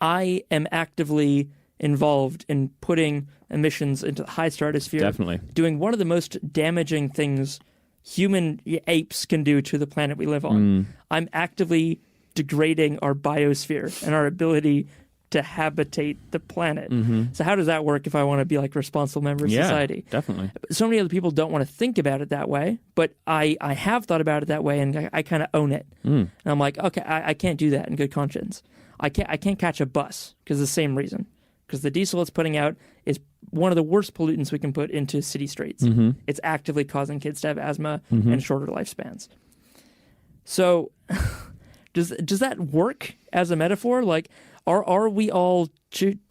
I am actively involved in putting emissions into the high stratosphere. Definitely. Doing one of the most damaging things human apes can do to the planet we live on. I'm actively degrading our biosphere and our ability to habitate the planet. So how does that work if I want to be like a responsible member of society? Definitely. So many other people don't want to think about it that way, but I have thought about it that way, and I kind of own it. And I'm like, okay, I can't do that in good conscience. I can't catch a bus because of the same reason. Because the diesel it's putting out is one of the worst pollutants we can put into city streets. It's actively causing kids to have asthma and shorter lifespans. So does that work as a metaphor? Like, are we all,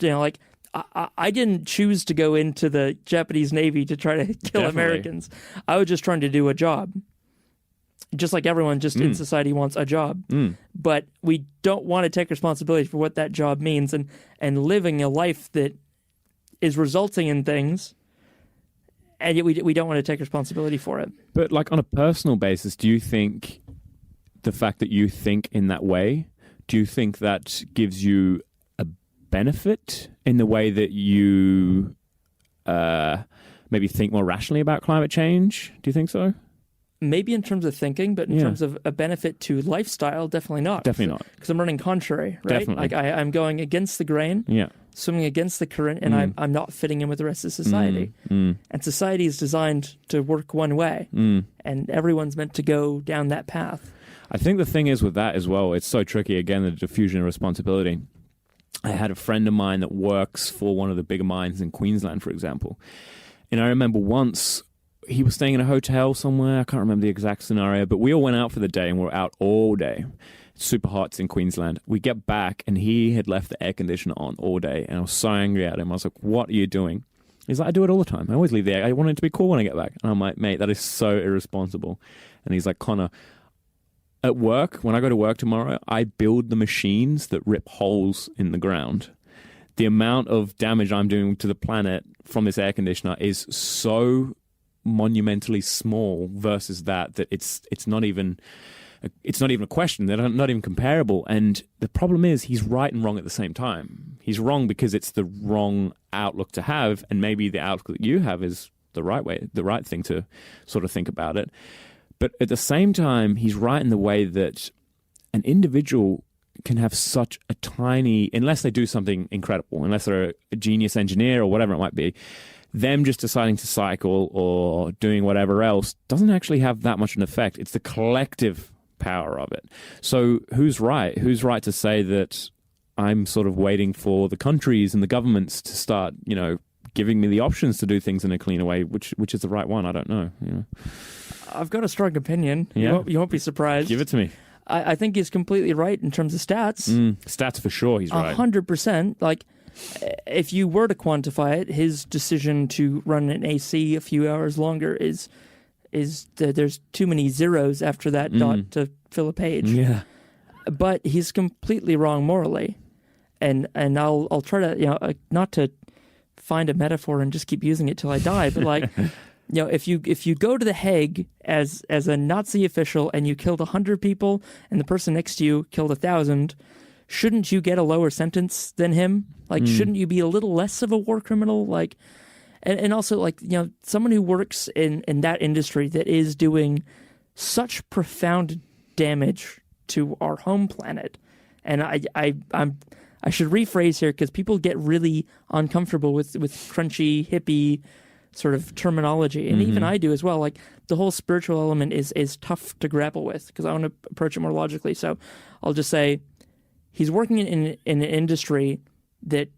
like, I didn't choose to go into the Japanese Navy to try to kill Americans. I was just trying to do a job. Just like everyone just in society wants a job. But we don't want to take responsibility for what that job means and living a life that is resulting in things, and yet we don't want to take responsibility for it. But like on a personal basis, do you think the fact that you think in that way, do you think that gives you a benefit in the way that you maybe think more rationally about climate change? Do you think so? Maybe in terms of thinking, but in terms of a benefit to lifestyle, definitely not. Definitely not. Because I'm running contrary, right? Definitely. Like I'm going against the grain, swimming against the current, and I'm not fitting in with the rest of society. And society is designed to work one way, and everyone's meant to go down that path. I think the thing is with that as well, it's so tricky, again, the diffusion of responsibility. I had a friend of mine that works for one of the bigger mines in Queensland, for example. And I remember once he was staying in a hotel somewhere. I can't remember the exact scenario, but we all went out for the day and we're out all day. It's super hot. It's in Queensland. We get back and he had left the air conditioner on all day. And I was so angry at him. I was like, what are you doing? He's like, I do it all the time. I always leave the air. I want it to be cool when I get back. And I'm like, mate, that is so irresponsible. And he's like, Konner, at work, when I go to work tomorrow, I build the machines that rip holes in the ground. The amount of damage I'm doing to the planet from this air conditioner is so monumentally small versus that it's not even a question. They're not even comparable. And the problem is he's right and wrong at the same time. He's wrong because it's the wrong outlook to have, and maybe the outlook that you have is the right way, the right thing to sort of think about it. But at the same time, he's right in the way that an individual can have such a tiny, unless they do something incredible, unless they're a genius engineer or whatever it might be, them just deciding to cycle or doing whatever else doesn't actually have that much an effect. It's the collective power of it. So who's right? Who's right to say that I'm sort of waiting for the countries and the governments to start, giving me the options to do things in a cleaner way, which is the right one? I don't know. I've got a strong opinion. Yeah. You won't be surprised. Give it to me. I think he's completely right in terms of stats. Stats for sure, he's right. 100%. Like, if you were to quantify it, his decision to run an AC a few hours longer is there's too many zeros after that dot to fill a page. Yeah. But he's completely wrong morally. And I'll try to, not to find a metaphor and just keep using it till I die. But like, if you go to The Hague as a Nazi official and you killed 100 people and the person next to you killed 1,000, shouldn't you get a lower sentence than him? Like, shouldn't you be a little less of a war criminal? Like, and also like, someone who works in that industry that is doing such profound damage to our home planet. And I should rephrase here because people get really uncomfortable with crunchy, hippie sort of terminology. And even I do as well. Like, the whole spiritual element is tough to grapple with because I want to approach it more logically. So I'll just say he's working in an industry that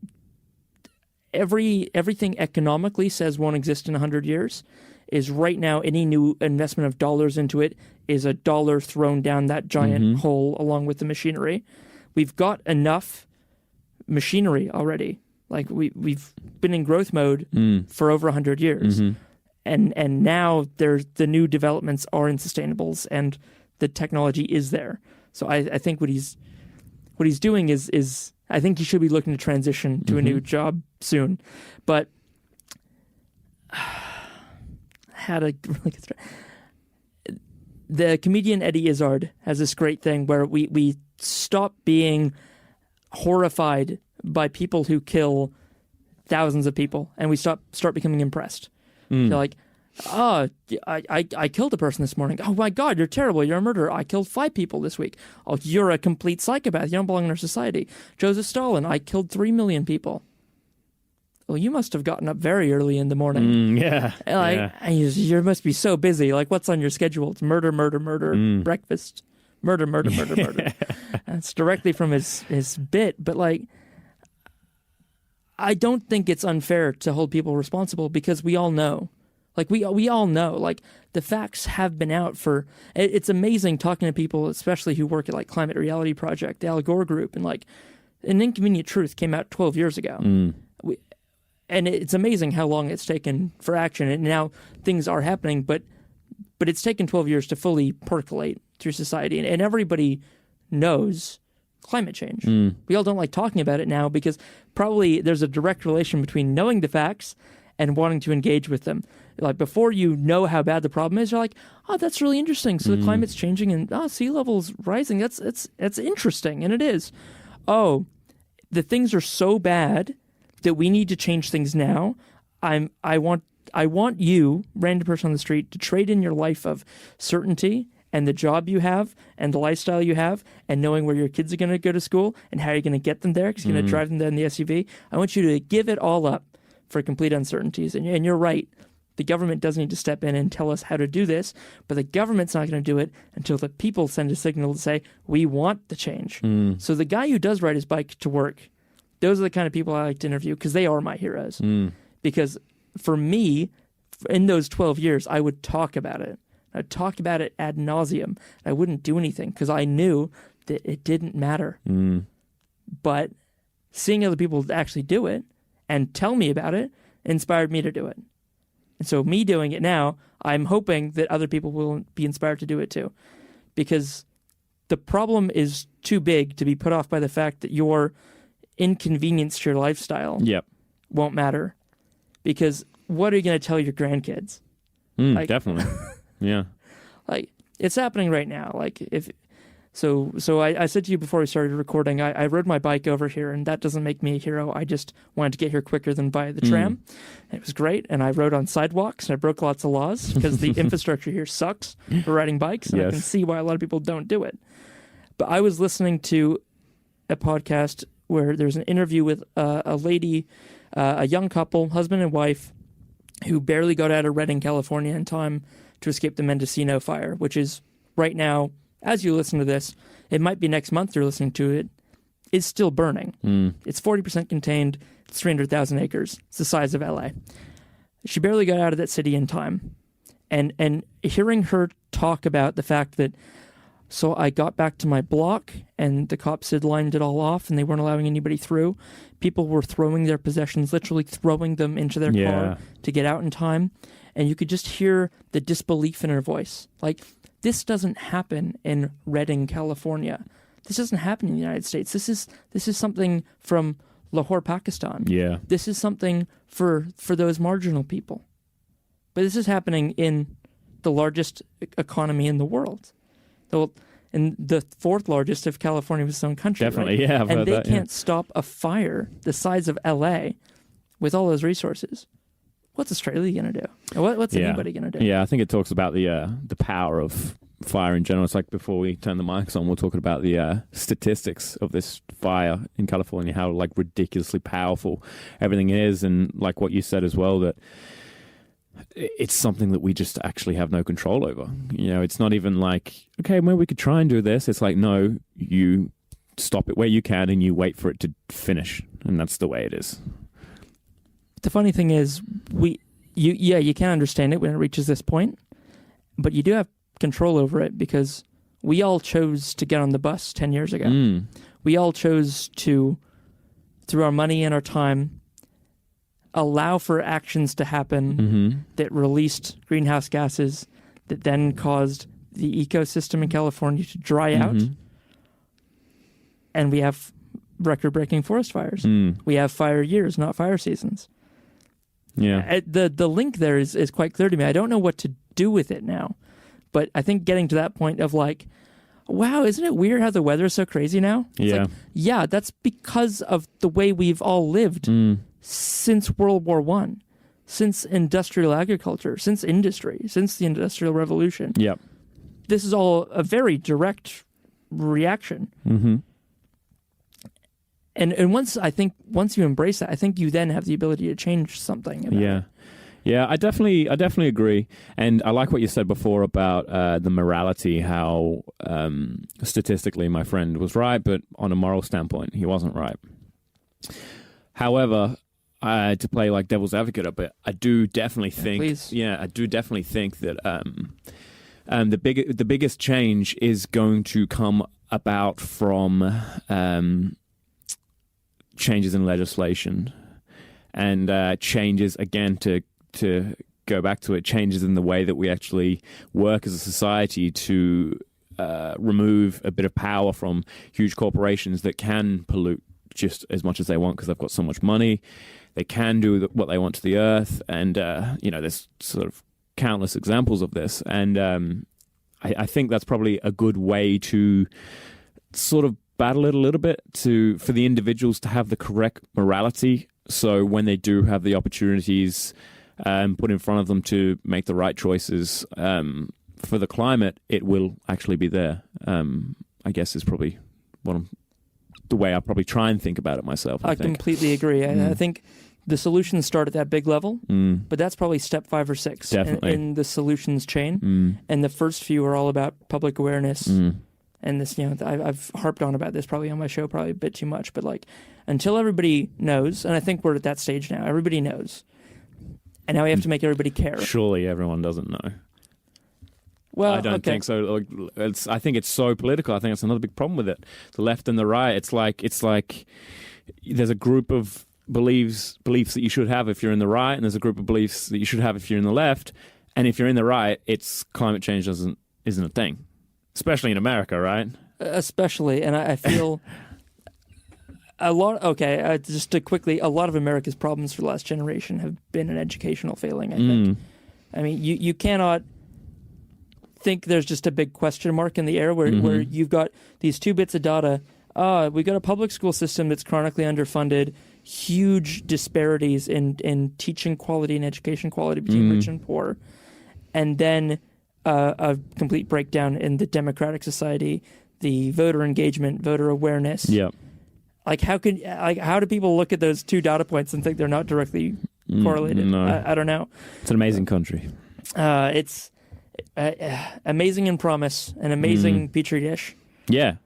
everything economically says won't exist in 100 years. Is right now any new investment of dollars into it is a dollar thrown down that giant hole along with the machinery. We've got enough machinery already. Like, we've been in growth mode for over 100 years. And now the new developments are in sustainables and the technology is there. So I think what he's doing is I think he should be looking to transition to a new job soon. But had a really good story. The comedian Eddie Izzard has this great thing where we stop being horrified by people who kill thousands of people and we start becoming impressed. You're like, oh, I killed a person this morning. Oh my God, you're terrible. You're a murderer. I killed 5 people this week. Oh, you're a complete psychopath. You don't belong in our society. Joseph Stalin, I killed 3 million people. Well, you must have gotten up very early in the morning. You must be so busy. Like, what's on your schedule? It's murder, breakfast, murder. That's directly from his bit. But like, I don't think it's unfair to hold people responsible because we all know. Like, we all know. Like, the facts have been out for. It's amazing talking to people, especially who work at like Climate Reality Project, the Al Gore Group, and like, An Inconvenient Truth came out 12 years ago. And it's amazing how long it's taken for action. And now things are happening, but it's taken 12 years to fully percolate through society. And everybody knows climate change. We all don't like talking about it now because probably there's a direct relation between knowing the facts and wanting to engage with them. Like, before you know how bad the problem is, you're like, oh, that's really interesting. So the climate's changing and sea level's rising. That's interesting. And it is. Oh, the things are so bad that we need to change things now. I want you, random person on the street, to trade in your life of certainty and the job you have and the lifestyle you have and knowing where your kids are going to go to school and how you're going to get them there because you're going to drive them there in the SUV. I want you to give it all up for complete uncertainties. And you're right. The government does need to step in and tell us how to do this, but the government's not going to do it until the people send a signal to say, we want the change. So the guy who does ride his bike to work, those are the kind of people I like to interview because they are my heroes. Because for me, in those 12 years, I would talk about it. I'd talk about it ad nauseum. I wouldn't do anything because I knew that it didn't matter. But seeing other people actually do it and tell me about it inspired me to do it. And so me doing it now, I'm hoping that other people will be inspired to do it too. Because the problem is too big to be put off by the fact that your inconvenience to your lifestyle won't matter. Because what are you going to tell your grandkids? Definitely. Yeah. Like, it's happening right now. Like, So I said to you before we started recording, I rode my bike over here, and that doesn't make me a hero. I just wanted to get here quicker than by the tram. It was great, and I rode on sidewalks, and I broke lots of laws because the infrastructure here sucks for riding bikes, and I can see why a lot of people don't do it. But I was listening to a podcast where there's an interview with a lady, a young couple, husband and wife, who barely got out of Redding, California in time to escape the Mendocino fire, which is right now, as you listen to this, it might be next month you're listening to it, is still burning. It's 40% contained. It's 300,000 acres. It's the size of LA. She barely got out of that city in time. And hearing her talk about the fact that, so I got back to my block and the cops had lined it all off and they weren't allowing anybody through. People were throwing their possessions, literally throwing them into their car to get out in time. And you could just hear the disbelief in her voice. Like, this doesn't happen in Redding, California. This doesn't happen in the United States. This is something from Lahore, Pakistan. Yeah. This is something for those marginal people. But this is happening in the largest economy in the world. And the fourth largest if California was its own country. Definitely, right? yeah. I've and heard they that, can't stop a fire the size of LA with all those resources. What's Australia going to do? What's anybody going to do? Yeah, I think it talks about the power of fire in general. It's like before we turn the mics on, we're talking about the statistics of this fire in California, how like ridiculously powerful everything is, and like what you said as well, that it's something that we just actually have no control over. You know, it's not even like, okay, well, we could try and do this. It's like, no, you stop it where you can and you wait for it to finish, and that's the way it is. The funny thing is, you can't understand it when it reaches this point, but you do have control over it because we all chose to get on the bus 10 years ago. We all chose to, through our money and our time, allow for actions to happen that released greenhouse gases that then caused the ecosystem in California to dry out. And we have record-breaking forest fires. We have fire years, not fire seasons. Yeah. The link there is quite clear to me. I don't know what to do with it now, but I think getting to that point of like, wow, isn't it weird how the weather is so crazy now? It's like, yeah, that's because of the way we've all lived since World War I, since industrial agriculture, since industry, since the Industrial Revolution. Yep. This is all a very direct reaction. And once you embrace that, I think you then have the ability to change something. Yeah, I definitely agree, and I like what you said before about the morality. How statistically, my friend was right, but on a moral standpoint, he wasn't right. However, to play like devil's advocate a bit, I do definitely think, that the biggest change is going to come about from changes in legislation and changes again to go back to it, changes in the way that we actually work as a society to remove a bit of power from huge corporations that can pollute just as much as they want because they've got so much money. They can do what they want to the earth, and there's sort of countless examples of this. And I think that's probably a good way to sort of battle it a little bit for the individuals to have the correct morality. So when they do have the opportunities put in front of them to make the right choices for the climate, it will actually be there. I guess is probably the way I probably try and think about it myself. I think. Completely agree. I think the solutions start at that big level, but that's probably step 5 or 6 in the solutions chain. And the first few are all about public awareness. And this, I've harped on about this probably on my show, probably a bit too much, but like until everybody knows, and I think we're at that stage now, everybody knows. And now we have to make everybody care. Surely everyone doesn't know. Well, I don't think so. I think it's so political. I think that's another big problem with it. The left and the right. It's like there's a group of beliefs that you should have if you're in the right, and there's a group of beliefs that you should have if you're in the left. And if you're in the right, it's climate change isn't a thing, especially in America, right? Especially, and I feel a lot. Okay, just to quickly, a lot of America's problems for the last generation have been an educational failing. I think. I mean, you cannot think there's just a big question mark in the air where you've got these 2 bits of data. We've got a public school system that's chronically underfunded, huge disparities in teaching quality and education quality between rich and poor, and then a complete breakdown in the democratic society, the voter engagement, voter awareness. Yeah. Like how do people look at those 2 data points and think they're not directly correlated? No. I don't know. It's an amazing country. It's amazing in promise, an amazing petri dish. Yeah.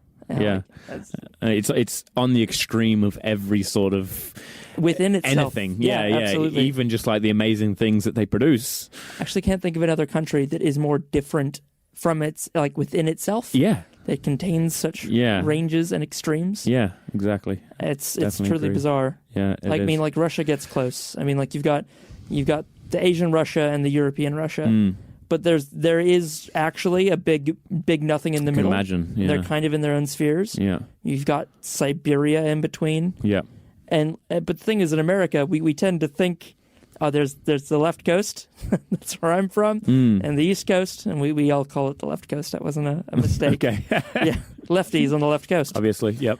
It's on the extreme of every sort of within itself. Anything. Yeah. Absolutely. Even just like the amazing things that they produce. Actually, can't think of another country that is more different from its within itself. Yeah. That contains such ranges and extremes. Yeah, exactly. It's truly bizarre. Yeah. I mean, like Russia gets close. I mean, like you've got the Asian Russia and the European Russia. But there is actually a big nothing in the middle. Imagine. Yeah. They're kind of in their own spheres. Yeah. You've got Siberia in between. Yeah. But the thing is, in America, we tend to think, oh, there's the left coast, that's where I'm from, and the East Coast, and we all call it the left coast. That wasn't a mistake. Okay. Yeah, lefties on the left coast. Obviously, yep.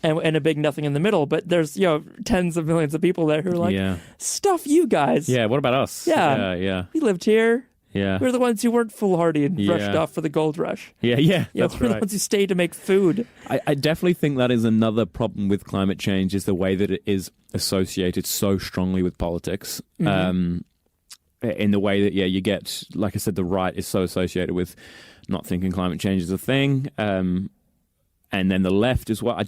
And a big nothing in the middle. But there's tens of millions of people there who are like, stuff you guys. Yeah, what about us? Yeah. We lived here. Yeah. We're the ones who weren't foolhardy and rushed off for the gold rush. Yeah, that's we're right. the ones who stayed to make food. I definitely think that is another problem with climate change, is the way that it is associated so strongly with politics. In the way that, you get, like I said, the right is so associated with not thinking climate change is a thing. And then the left as well.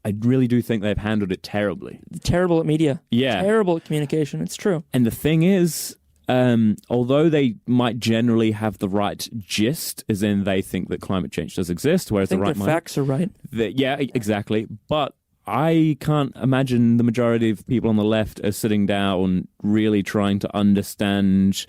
I really do think they've handled it terribly. Terrible at media. Yeah. Terrible at communication. It's true. And the thing is, although they might generally have the right gist, as in they think that climate change does exist, whereas I think the facts are right. Yeah, exactly. But I can't imagine the majority of people on the left are sitting down really trying to understand,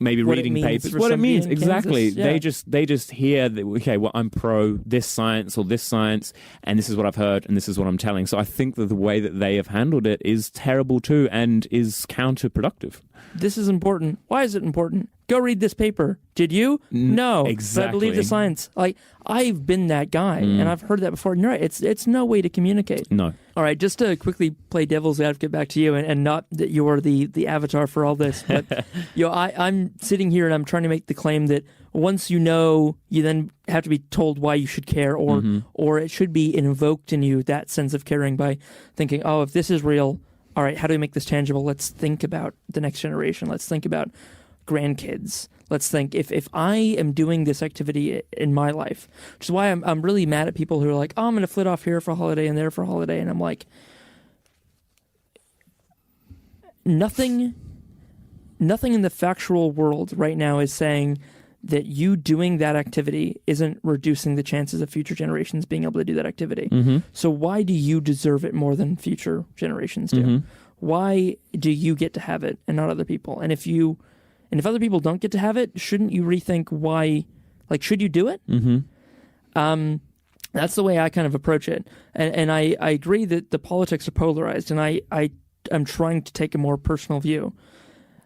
maybe what reading papers, what it means. Exactly. Kansas, They just hear that, okay, well, I'm pro this science or this science, and this is what I've heard, and this is what I'm telling. So I think that the way that they have handled it is terrible too, and is counterproductive. This is important. Why is it important? Go read this paper. Did you? No. Exactly. But I believe the science. Like, I've been that guy, and I've heard that before. And you're right. It's no way to communicate. No. All right, just to quickly play devil's advocate back to you, and not that you're the avatar for all this, but I'm sitting here and I'm trying to make the claim that once you know, you then have to be told why you should care, or it should be invoked in you, that sense of caring, by thinking, oh, if this is real, all right, how do we make this tangible? Let's think about the next generation. Let's think about grandkids. Let's think, if I am doing this activity in my life, which is why I'm really mad at people who are like, oh, I'm going to flit off here for a holiday and there for a holiday. And I'm like, nothing in the factual world right now is saying that you doing that activity isn't reducing the chances of future generations being able to do that activity. So why do you deserve it more than future generations do? Why do you get to have it and not other people? And if other people don't get to have it, shouldn't you rethink why? Like, should you do it? That's the way I kind of approach it. And I agree that the politics are polarized, and I'm trying to take a more personal view.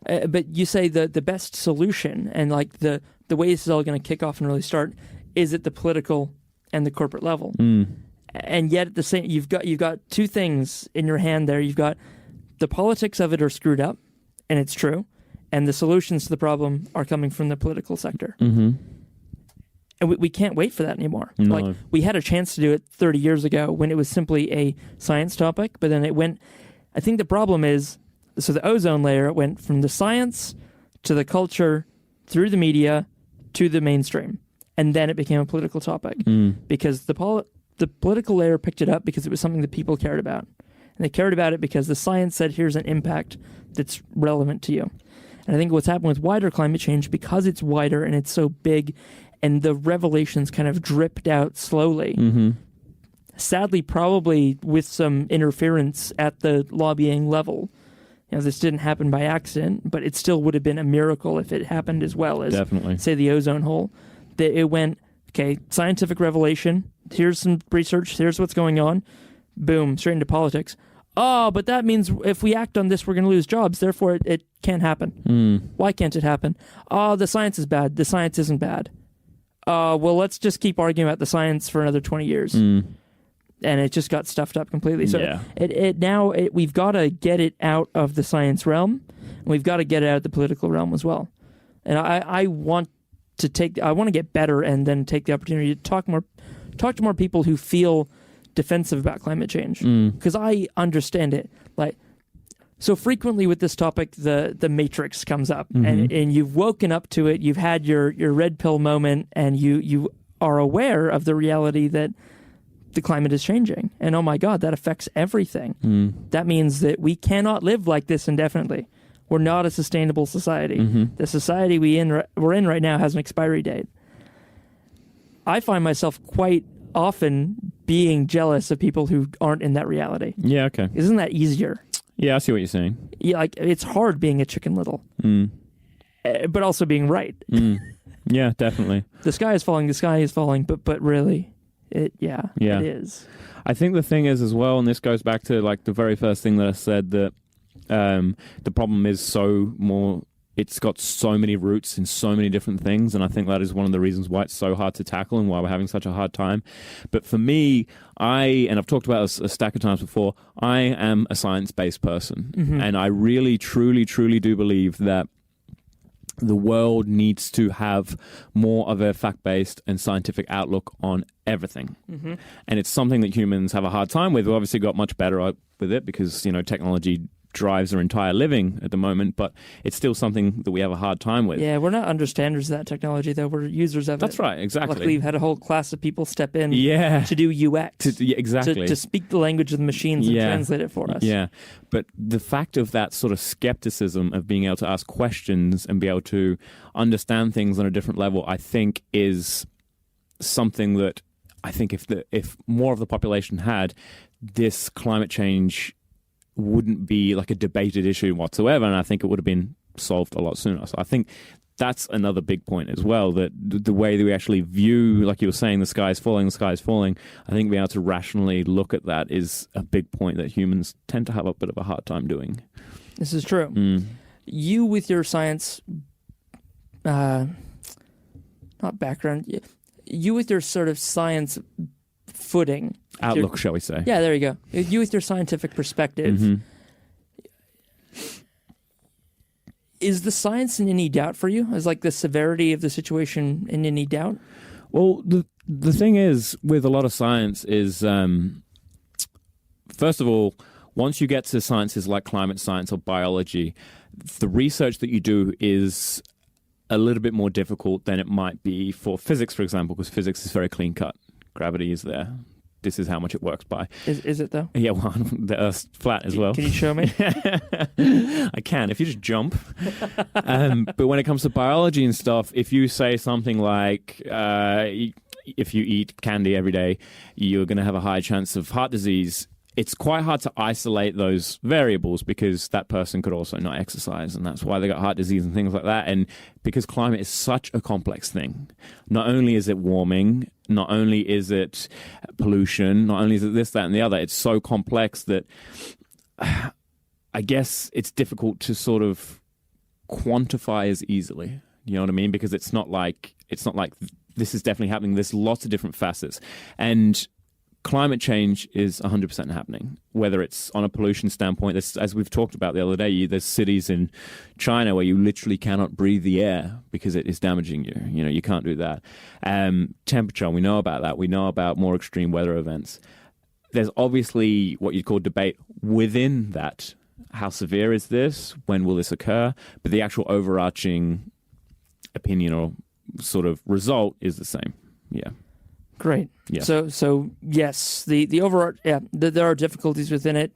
But you say the best solution, and like the way this is all going to kick off and really start, is at the political and the corporate level. And yet at the same, you've got two things in your hand there. You've got the politics of it are screwed up, and it's true, and the solutions to the problem are coming from the political sector. And we can't wait for that anymore. No. Like, we had a chance to do it 30 years ago when it was simply a science topic, but then it went. I think the problem is, so the ozone layer went from the science to the culture, through the media, to the mainstream. And then it became a political topic because the political layer picked it up because it was something that people cared about. And they cared about it because the science said, here's an impact that's relevant to you. And I think what's happened with wider climate change, because it's wider and it's so big and the revelations kind of dripped out slowly, sadly, probably with some interference at the lobbying level. This didn't happen by accident, but it still would have been a miracle if it happened as well as, say, the ozone hole. That it went, okay, scientific revelation, here's some research, here's what's going on, boom, straight into politics. Oh, but that means if we act on this, we're going to lose jobs, therefore it can't happen. Why can't it happen? Oh, the science is bad, the science isn't bad. Well, let's just keep arguing about the science for another 20 years. And it just got stuffed up completely. So we've got to get it out of the science realm, and we've got to get it out of the political realm as well. And I want to get better, and then take the opportunity to talk to more people who feel defensive about climate change, because I understand it. Like, so frequently with this topic, the matrix comes up, and you've woken up to it. You've had your red pill moment, and you are aware of the reality that the climate is changing, and oh my God, that affects everything. That means that we cannot live like this indefinitely. We're not a sustainable society. The society we're in right now has an expiry date. I find myself quite often being jealous of people who aren't in that reality. Yeah, okay. Isn't that easier? Yeah, I see what you're saying. Yeah, like, it's hard being a Chicken Little, but also being right. Yeah, definitely. The sky is falling, but really, Yeah, Yeah. it is. I think the thing is as well, and this goes back to like the very first thing that I said, that the problem is it's got so many roots in so many different things, and I think that is one of the reasons why it's so hard to tackle and why we're having such a hard time. But for me, and I've talked about this a stack of times before, I am a science-based person, and I really, truly, truly do believe that the world needs to have more of a fact-based and scientific outlook on everything. And it's something that humans have a hard time with. We've obviously got much better with it because, technology drives our entire living at the moment, but it's still something that we have a hard time with. Yeah, we're not understanders of that technology, though. We're users of it. That's right, exactly. Luckily, we've had a whole class of people step in to do UX. Exactly. To speak the language of the machines and translate it for us. Yeah, but the fact of that sort of skepticism of being able to ask questions and be able to understand things on a different level, I think is something that I think if more of the population had, this climate change wouldn't be like a debated issue whatsoever, and I think it would have been solved a lot sooner. So I think that's another big point as well, that the way that we actually view, like you were saying, the sky is falling, I think being able to rationally look at that is a big point that humans tend to have a bit of a hard time doing. This is true. You, with your science, not background, you with your sort of science footing, outlook, shall we say. Yeah, there you go. You with your scientific perspective. Is the science in any doubt for you? Is like the severity of the situation in any doubt? Well, the thing is with a lot of science is, first of all, once you get to sciences like climate science or biology, the research that you do is a little bit more difficult than it might be for physics, for example, because physics is very clean cut. Gravity is there. This is how much it works by. Is it though? Yeah, well, the Earth's flat as well. Can you show me? I can, if you just jump. But when it comes to biology and stuff, if you say something like, if you eat candy every day, you're going to have a high chance of heart disease, it's quite hard to isolate those variables because that person could also not exercise, and that's why they got heart disease and things like that. And because climate is such a complex thing, not only is it warming, not only is it pollution, not only is it this, that, and the other, it's so complex that I guess it's difficult to sort of quantify as easily. You know what I mean? Because it's not like this is definitely happening. There's lots of different facets, and climate change is 100% happening, whether it's on a pollution standpoint. As we've talked about the other day, there's cities in China where you literally cannot breathe the air because it is damaging you. You can't do that. Temperature, we know about that. We know about more extreme weather events. There's obviously what you'd call debate within that. How severe is this? When will this occur? But the actual overarching opinion or sort of result is the same. Yeah. Great. Yeah. So yes, the overall, there are difficulties within it.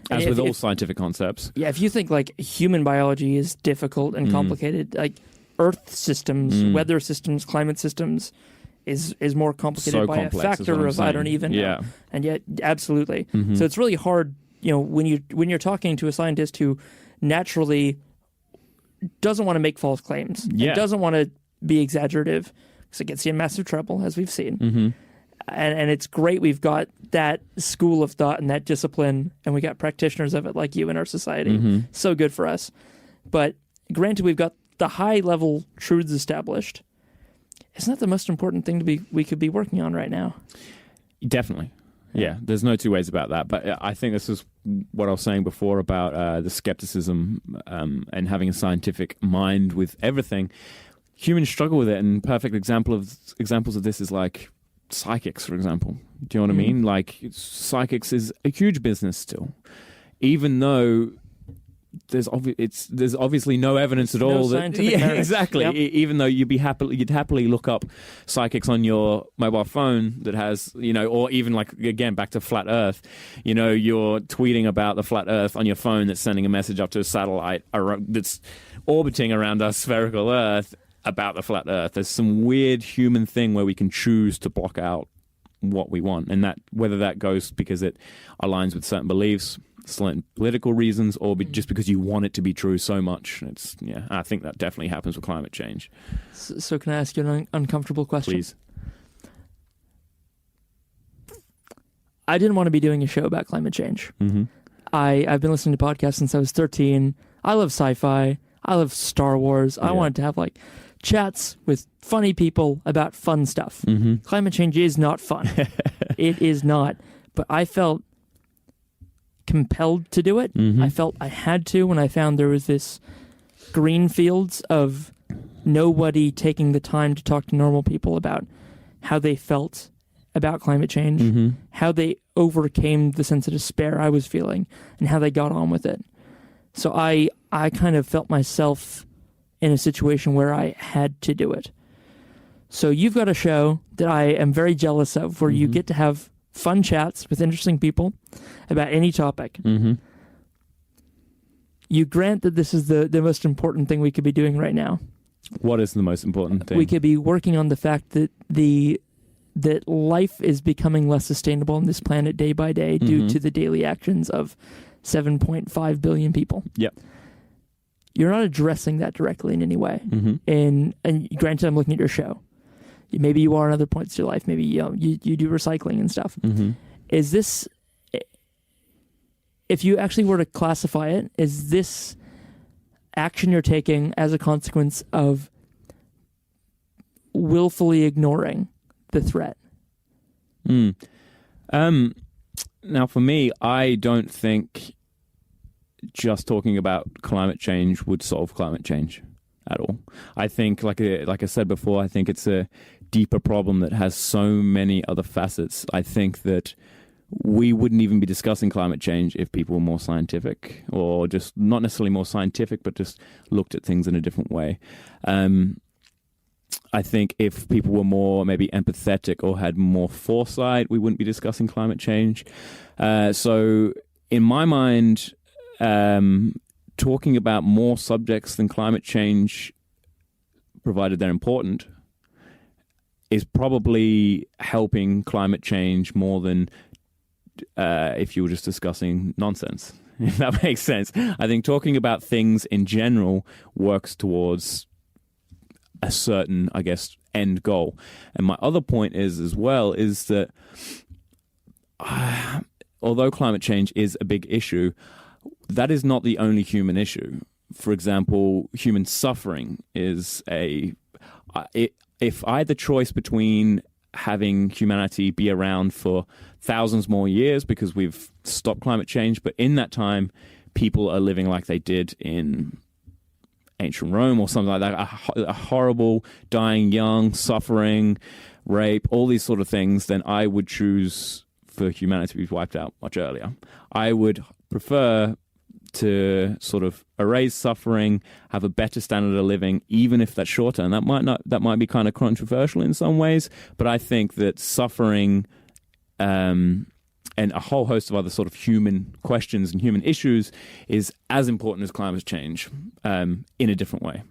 As with all scientific concepts. Yeah, if you think like human biology is difficult and complicated, like Earth systems, weather systems, climate systems is more complicated so by a complex, factor of I don't even know. And yet, absolutely. So it's really hard, when you're talking to a scientist who naturally doesn't want to make false claims, and doesn't want to be exaggerative, because it gets you in massive trouble, as we've seen. And it's great we've got that school of thought and that discipline, and we got practitioners of it like you in our society. So good for us. But granted, we've got the high-level truths established. Isn't that the most important thing we could be working on right now? Definitely. Yeah, there's no two ways about that. But I think this is what I was saying before about the skepticism and having a scientific mind with everything. Humans struggle with it, and perfect examples of this is like psychics, for example. Do you know what I mean? Like, psychics is a huge business still, even though there's obviously no evidence at all. Exactly. Yep. Even though you'd happily look up psychics on your mobile phone that has, or even like, again, back to flat Earth, you're tweeting about the flat Earth on your phone that's sending a message up to a satellite that's orbiting around our spherical Earth about the flat Earth. There's some weird human thing where we can choose to block out what we want, and that whether that goes because it aligns with certain beliefs, certain political reasons, or just because you want it to be true so much. I think that definitely happens with climate change. So can I ask you an uncomfortable question? Please. I didn't want to be doing a show about climate change. Mm-hmm. I've been listening to podcasts since I was 13. I love sci-fi. I love Star Wars. I wanted to have like chats with funny people about fun stuff. Mm-hmm. Climate change is not fun. It is not. But I felt compelled to do it. Mm-hmm. I felt I had to when I found there was this green fields of nobody taking the time to talk to normal people about how they felt about climate change, Mm-hmm. how they overcame the sense of despair I was feeling, and how they got on with it. So I kind of felt myself in a situation where I had to do it. So you've got a show that I am very jealous of where you get to have fun chats with interesting people about any topic. Mm-hmm. You grant that this is the most important thing we could be doing right now. What is the most important thing? We could be working on the fact that that life is becoming less sustainable on this planet day by day due to the daily actions of 7.5 billion people. Yep. You're not addressing that directly in any way. Mm-hmm. And granted, I'm looking at your show. Maybe you are in other points of your life. Maybe you do recycling and stuff. Mm-hmm. Is this, if you actually were to classify it, is this action you're taking as a consequence of willfully ignoring the threat? Now, for me, I don't think just talking about climate change would solve climate change at all. I think, like I said before, I think it's a deeper problem that has so many other facets. I think that we wouldn't even be discussing climate change if people were more scientific, or just not necessarily more scientific, but just looked at things in a different way. I think if people were more maybe empathetic or had more foresight, we wouldn't be discussing climate change. So in my mind, talking about more subjects than climate change, provided they're important, is probably helping climate change more than if you were just discussing nonsense, if that makes sense. I think talking about things in general works towards a certain, I guess, end goal. And my other point is that although climate change is a big issue, that is not the only human issue. For example, human suffering is if I had the choice between having humanity be around for thousands more years because we've stopped climate change, but in that time, people are living like they did in ancient Rome or something like that, a horrible, dying young, suffering, rape, all these sort of things, then I would choose for humanity to be wiped out much earlier. I would prefer to sort of erase suffering, have a better standard of living, even if that's shorter. And that might be kind of controversial in some ways, but I think that suffering and a whole host of other sort of human questions and human issues is as important as climate change in a different way.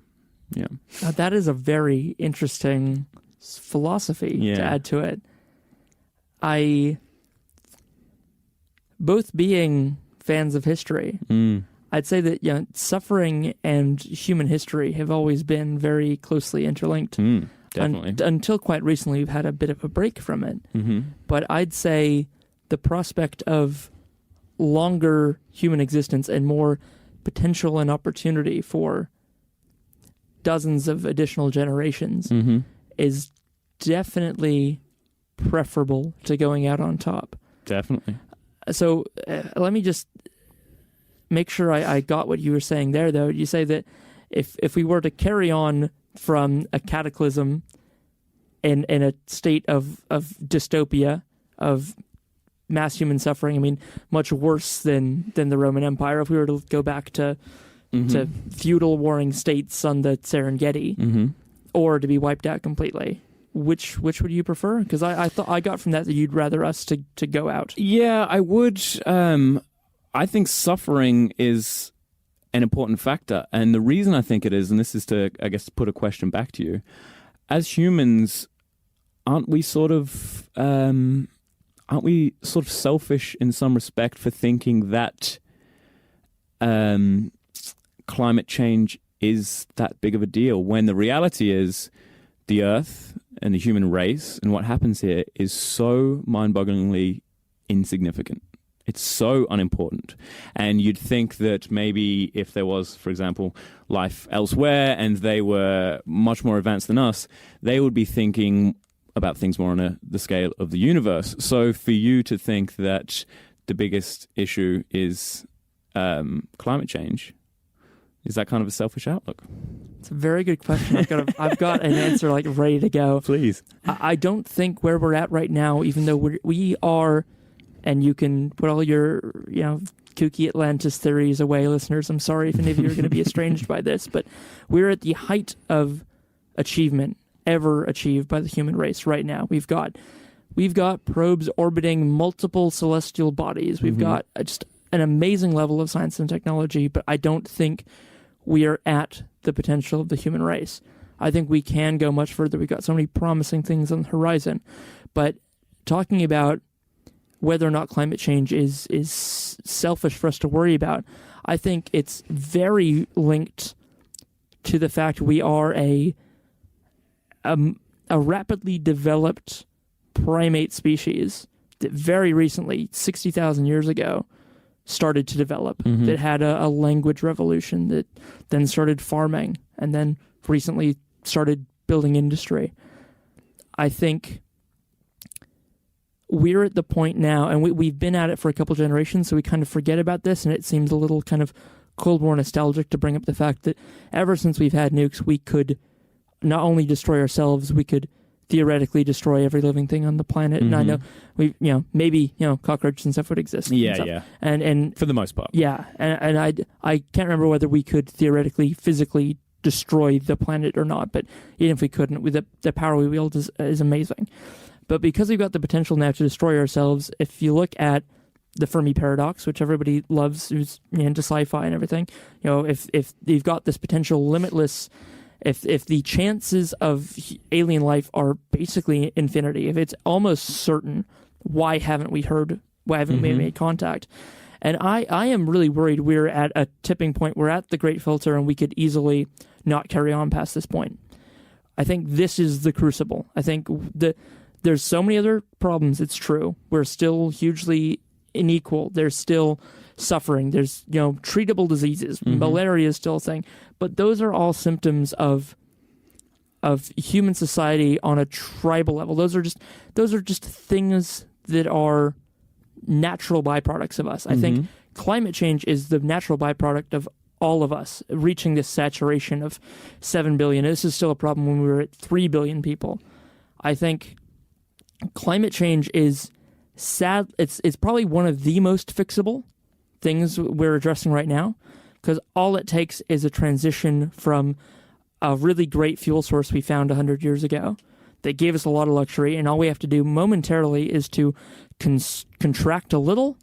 Yeah. Now, that is a very interesting philosophy to add to it. Both being fans of history, I'd say that suffering and human history have always been very closely interlinked. Definitely. Until quite recently, we've had a bit of a break from it. Mm-hmm. But I'd say the prospect of longer human existence and more potential and opportunity for dozens of additional generations is definitely preferable to going out on top. Definitely. So let me just make sure I got what you were saying there, though. You say that if we were to carry on from a cataclysm in a state of dystopia, of mass human suffering, I mean, much worse than the Roman Empire, if we were to go back to feudal warring states on the Serengeti, or to be wiped out completely, which would you prefer? Because I thought I got from that you'd rather us to go out. Yeah, I would. I think suffering is an important factor, and the reason I think it is, and this is to, I guess, put a question back to you, as humans, aren't we sort of selfish in some respect for thinking that climate change is that big of a deal, when the reality is the Earth and the human race and what happens here is so mind-bogglingly insignificant. It's so unimportant. And you'd think that maybe if there was, for example, life elsewhere and they were much more advanced than us, they would be thinking about things more on the scale of the universe. So for you to think that the biggest issue is climate change, is that kind of a selfish outlook? It's a very good question. I've got an answer like ready to go. Please. I don't think where we're at right now, even though we are, and you can put all your kooky Atlantis theories away, listeners. I'm sorry if any of you are going to be estranged by this, but we're at the height of achievement ever achieved by the human race right now. We've got probes orbiting multiple celestial bodies. We've got just an amazing level of science and technology, but I don't think we are at the potential of the human race. I think we can go much further. We've got so many promising things on the horizon. But talking about whether or not climate change is selfish for us to worry about, I think it's very linked to the fact we are a rapidly developed primate species that very recently, 60,000 years ago, started to develop, that had a language revolution, that then started farming, and then recently started building industry. I think we're at the point now, and we've been at it for a couple generations, so we kind of forget about this, and it seems a little kind of Cold War nostalgic to bring up the fact that ever since we've had nukes, we could not only destroy ourselves, we could theoretically destroy every living thing on the planet. And I know maybe cockroaches and stuff would exist. And for the most part. Yeah, and I can't remember whether we could theoretically, physically destroy the planet or not, but even if we couldn't, with the power we wield is amazing. But because we've got the potential now to destroy ourselves, if you look at the Fermi paradox, which everybody loves, who's into sci-fi and everything, if you've got this potential limitless, if the chances of alien life are basically infinity, if it's almost certain, why haven't we made contact? And I am really worried we're at a tipping point. We're at the Great Filter, and we could easily not carry on past this point. I think this is the crucible. I think there's so many other problems, it's true. We're still hugely unequal. There's still suffering. There's, treatable diseases. Malaria is still a thing. But those are all symptoms of human society on a tribal level. Those are just things that are natural byproducts of us. I think climate change is the natural byproduct of all of us reaching this saturation of 7 billion. This is still a problem when we were at 3 billion people. I think climate change is sad. It's probably one of the most fixable things we're addressing right now, because all it takes is a transition from a really great fuel source we found 100 years ago that gave us a lot of luxury, and all we have to do momentarily is to contract a little,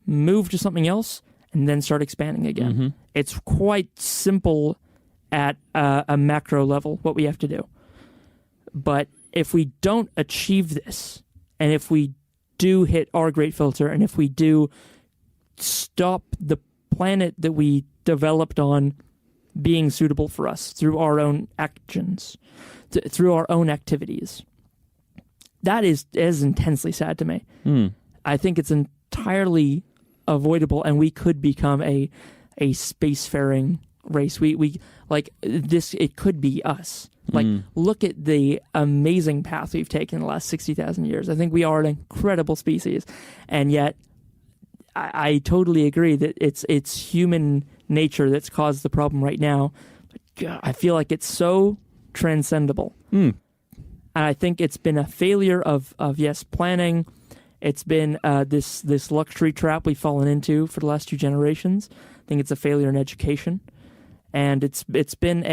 move to something else, and then start expanding again. It's quite simple at a macro level what we have to do. But if we don't achieve this, and if we do hit our Great Filter, and if we do stop the planet that we developed on being suitable for us through our own actions, through our own activities, that is intensely sad to me. I think it's entirely avoidable, and we could become a spacefaring race. We like this. It could be us. Like, look at the amazing path we've taken in the last 60,000 years. I think we are an incredible species, and yet I totally agree that it's human nature that's caused the problem right now. But God, I feel like it's so transcendable. And I think it's been a failure of planning. It's been this luxury trap we've fallen into for the last 2 generations. I think it's a failure in education, and it's been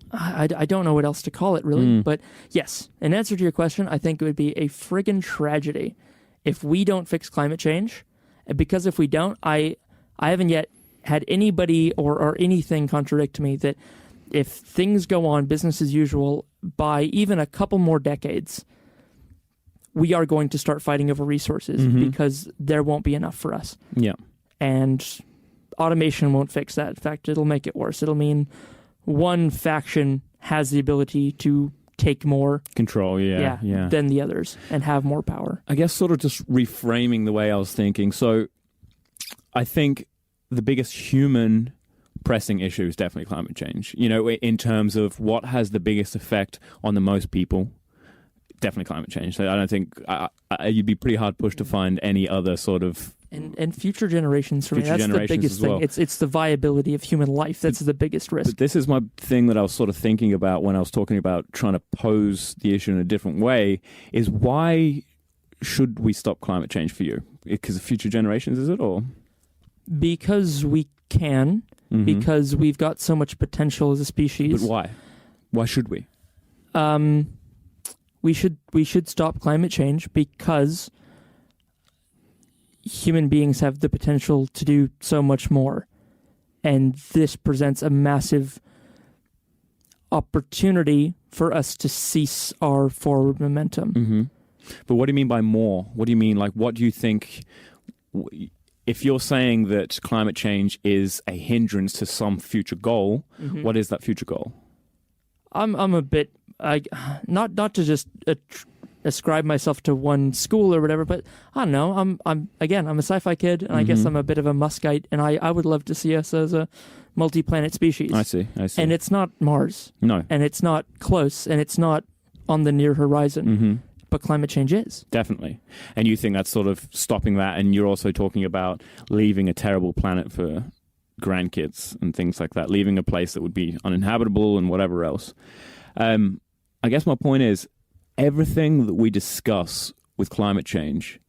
I don't know what else to call it, really. But yes, in answer to your question, I think it would be a friggin' tragedy if we don't fix climate change. Because if we don't, I haven't yet had anybody or anything contradict me that if things go on business as usual, by even a couple more decades, we are going to start fighting over resources because there won't be enough for us. Yeah. And automation won't fix that. In fact, it'll make it worse. It'll mean one faction has the ability to take more control, yeah. than the others and have more power. I guess sort of just reframing the way I was thinking. So I think the biggest human pressing issue is definitely climate change. You know, in terms of what has the biggest effect on the most people, definitely climate change. So I don't think you'd be pretty hard pushed to find any other sort of... And future generations, for me, that's the biggest well. thing. It's the viability of human life. That's the biggest risk. But this is my thing that I was sort of thinking about when I was talking about trying to pose the issue in a different way, is why should we stop climate change for you? Because of future generations, is it? Or because we can, because we've got so much potential as a species. But why? Why should we? We should stop climate change because human beings have the potential to do so much more. And this presents a massive opportunity for us to cease our forward momentum. Mm-hmm. But what do you mean by more? What do you mean? Like, what do you think... If you're saying that climate change is a hindrance to some future goal, what is that future goal? I'm a bit... not to just... ascribe myself to one school or whatever, but I don't know. I'm a sci-fi kid, and I guess I'm a bit of a Muskite, and I would love to see us as a multi-planet species. I see. And it's not Mars. No. And it's not close, and it's not on the near horizon. But climate change is. Definitely. And you think that's sort of stopping that, and you're also talking about leaving a terrible planet for grandkids and things like that, leaving a place that would be uninhabitable and whatever else. I guess my point is, everything that we discuss with climate change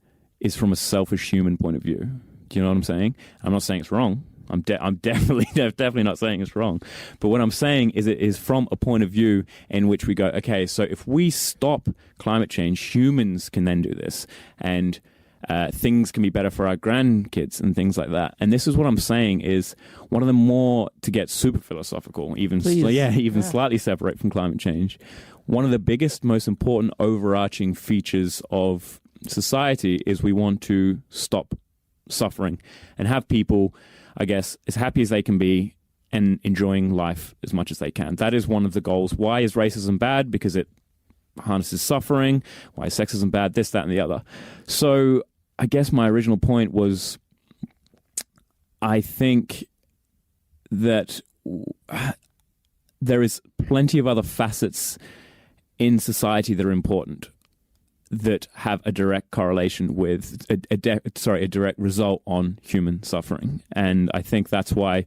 is from a selfish human point of view. Do you know what I'm saying? I'm not saying it's wrong. I'm definitely not saying it's wrong. But what I'm saying is it is from a point of view in which we go, okay, so if we stop climate change, humans can then do this. And things can be better for our grandkids and things like that. And this is what I'm saying is one of the more, to get super philosophical, even slightly separate from climate change, one of the biggest, most important overarching features of society is we want to stop suffering and have people, I guess, as happy as they can be and enjoying life as much as they can. That is one of the goals. Why is racism bad? Because it harnesses suffering. Why is sexism bad? This, that, and the other. So I guess my original point was, I think that there is plenty of other facets in society that are important, that have a direct correlation with a direct result on human suffering. And I think that's why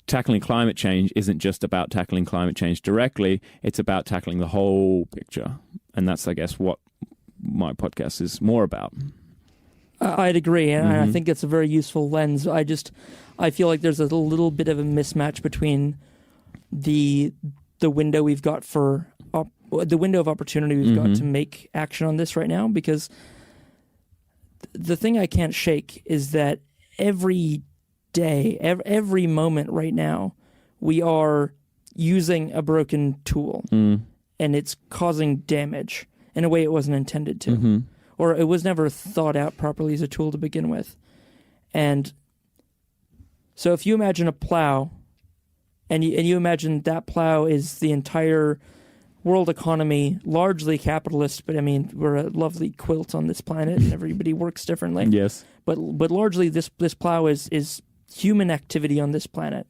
tackling climate change isn't just about tackling climate change directly, it's about tackling the whole picture. And that's, I guess, what my podcast is more about. I'd agree, and I think it's a very useful lens. I feel like there's a little bit of a mismatch between the window we've got for the window of opportunity we've got to make action on this right now, because the thing I can't shake is that every day, every moment right now, we are using a broken tool and it's causing damage in a way it wasn't intended to, or it was never thought out properly as a tool to begin with. And so if you imagine a plow, and you imagine that plow is the entire world economy, largely capitalist, but I mean, we're a lovely quilt on this planet and everybody works differently. Yes. But largely this plow is human activity on this planet.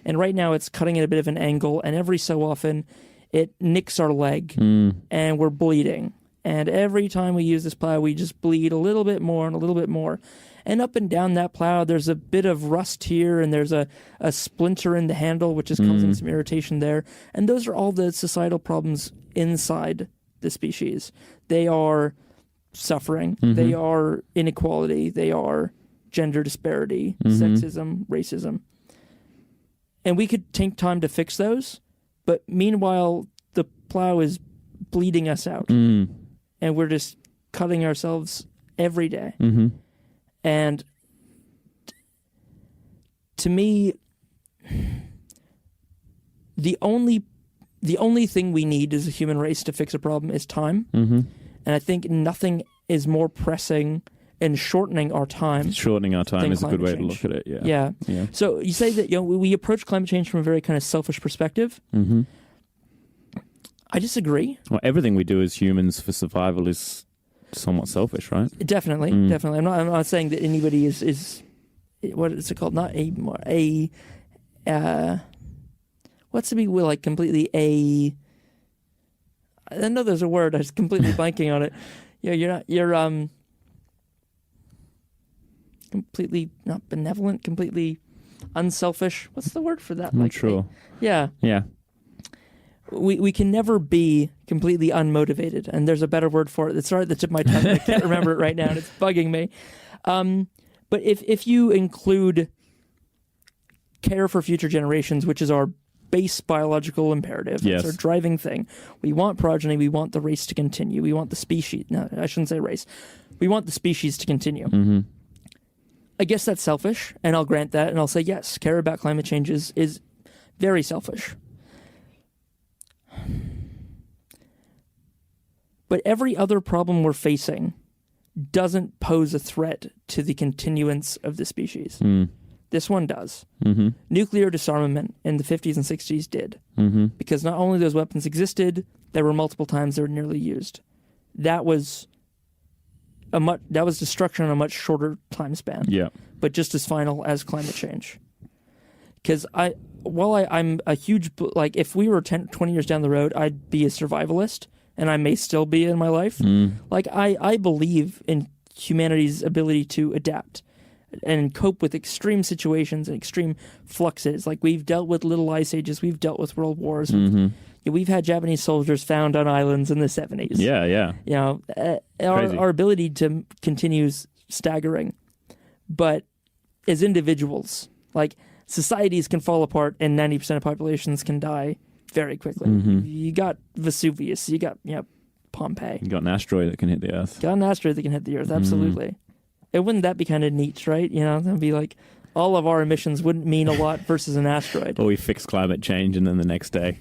And right now it's cutting at a bit of an angle, and every so often it nicks our leg and we're bleeding. And every time we use this plow, we just bleed a little bit more and a little bit more. And up and down that plow, there's a bit of rust here, and there's a splinter in the handle, which is causing some irritation there. And those are all the societal problems inside the species. They are suffering. They are inequality. They are gender disparity, sexism, racism. And we could take time to fix those, but meanwhile, the plow is bleeding us out. And we're just cutting ourselves every day. And to me, the only thing we need as a human race to fix a problem is time. And I think nothing is more pressing in shortening our time. Shortening our time is a good way to look at it. Yeah. So you say that we approach climate change from a very kind of selfish perspective. I disagree. Well, everything we do as humans for survival is somewhat selfish, right? Definitely. I'm not saying that anybody is what is it called? Not what's to be like completely I know there's a word. I was completely blanking on it. You're completely not benevolent, completely unselfish. What's the word for that? I'm not sure. Yeah. We can never be completely unmotivated, and there's a better word for it. It's right at the tip of my tongue. I can't remember it right now, and it's bugging me. But if you include care for future generations, which is our base biological imperative, yes. It's our driving thing. We want progeny. We want the race to continue. We want the species. No, I shouldn't say race. We want the species to continue. Mm-hmm. I guess that's selfish, and I'll grant that, and I'll say yes. Care about climate change is very selfish. But every other problem we're facing doesn't pose a threat to the continuance of the species. This one does. Mm-hmm. Nuclear disarmament in the 50s and 60s did. Mm-hmm. Because not only those weapons existed, there were multiple times they were nearly used. That was destruction on a much shorter time span. Yeah. But just as final as climate change. Because I'm a huge, like, if we were 10, 20 years down the road, I'd be a survivalist, and I may still be in my life. Like, I believe in humanity's ability to adapt and cope with extreme situations and extreme fluxes. Like, we've dealt with little ice ages, we've dealt with world wars. We've had Japanese soldiers found on islands in the 70s. Yeah. You know, our ability to continue is staggering. But as individuals, like, societies can fall apart and 90% of populations can die very quickly. You got Vesuvius, you got Pompeii. You got an asteroid that can hit the Earth. Absolutely. And wouldn't that be kind of neat, right? You know, that'd be like all of our emissions wouldn't mean a lot versus an asteroid. Or we fix climate change and then the next day.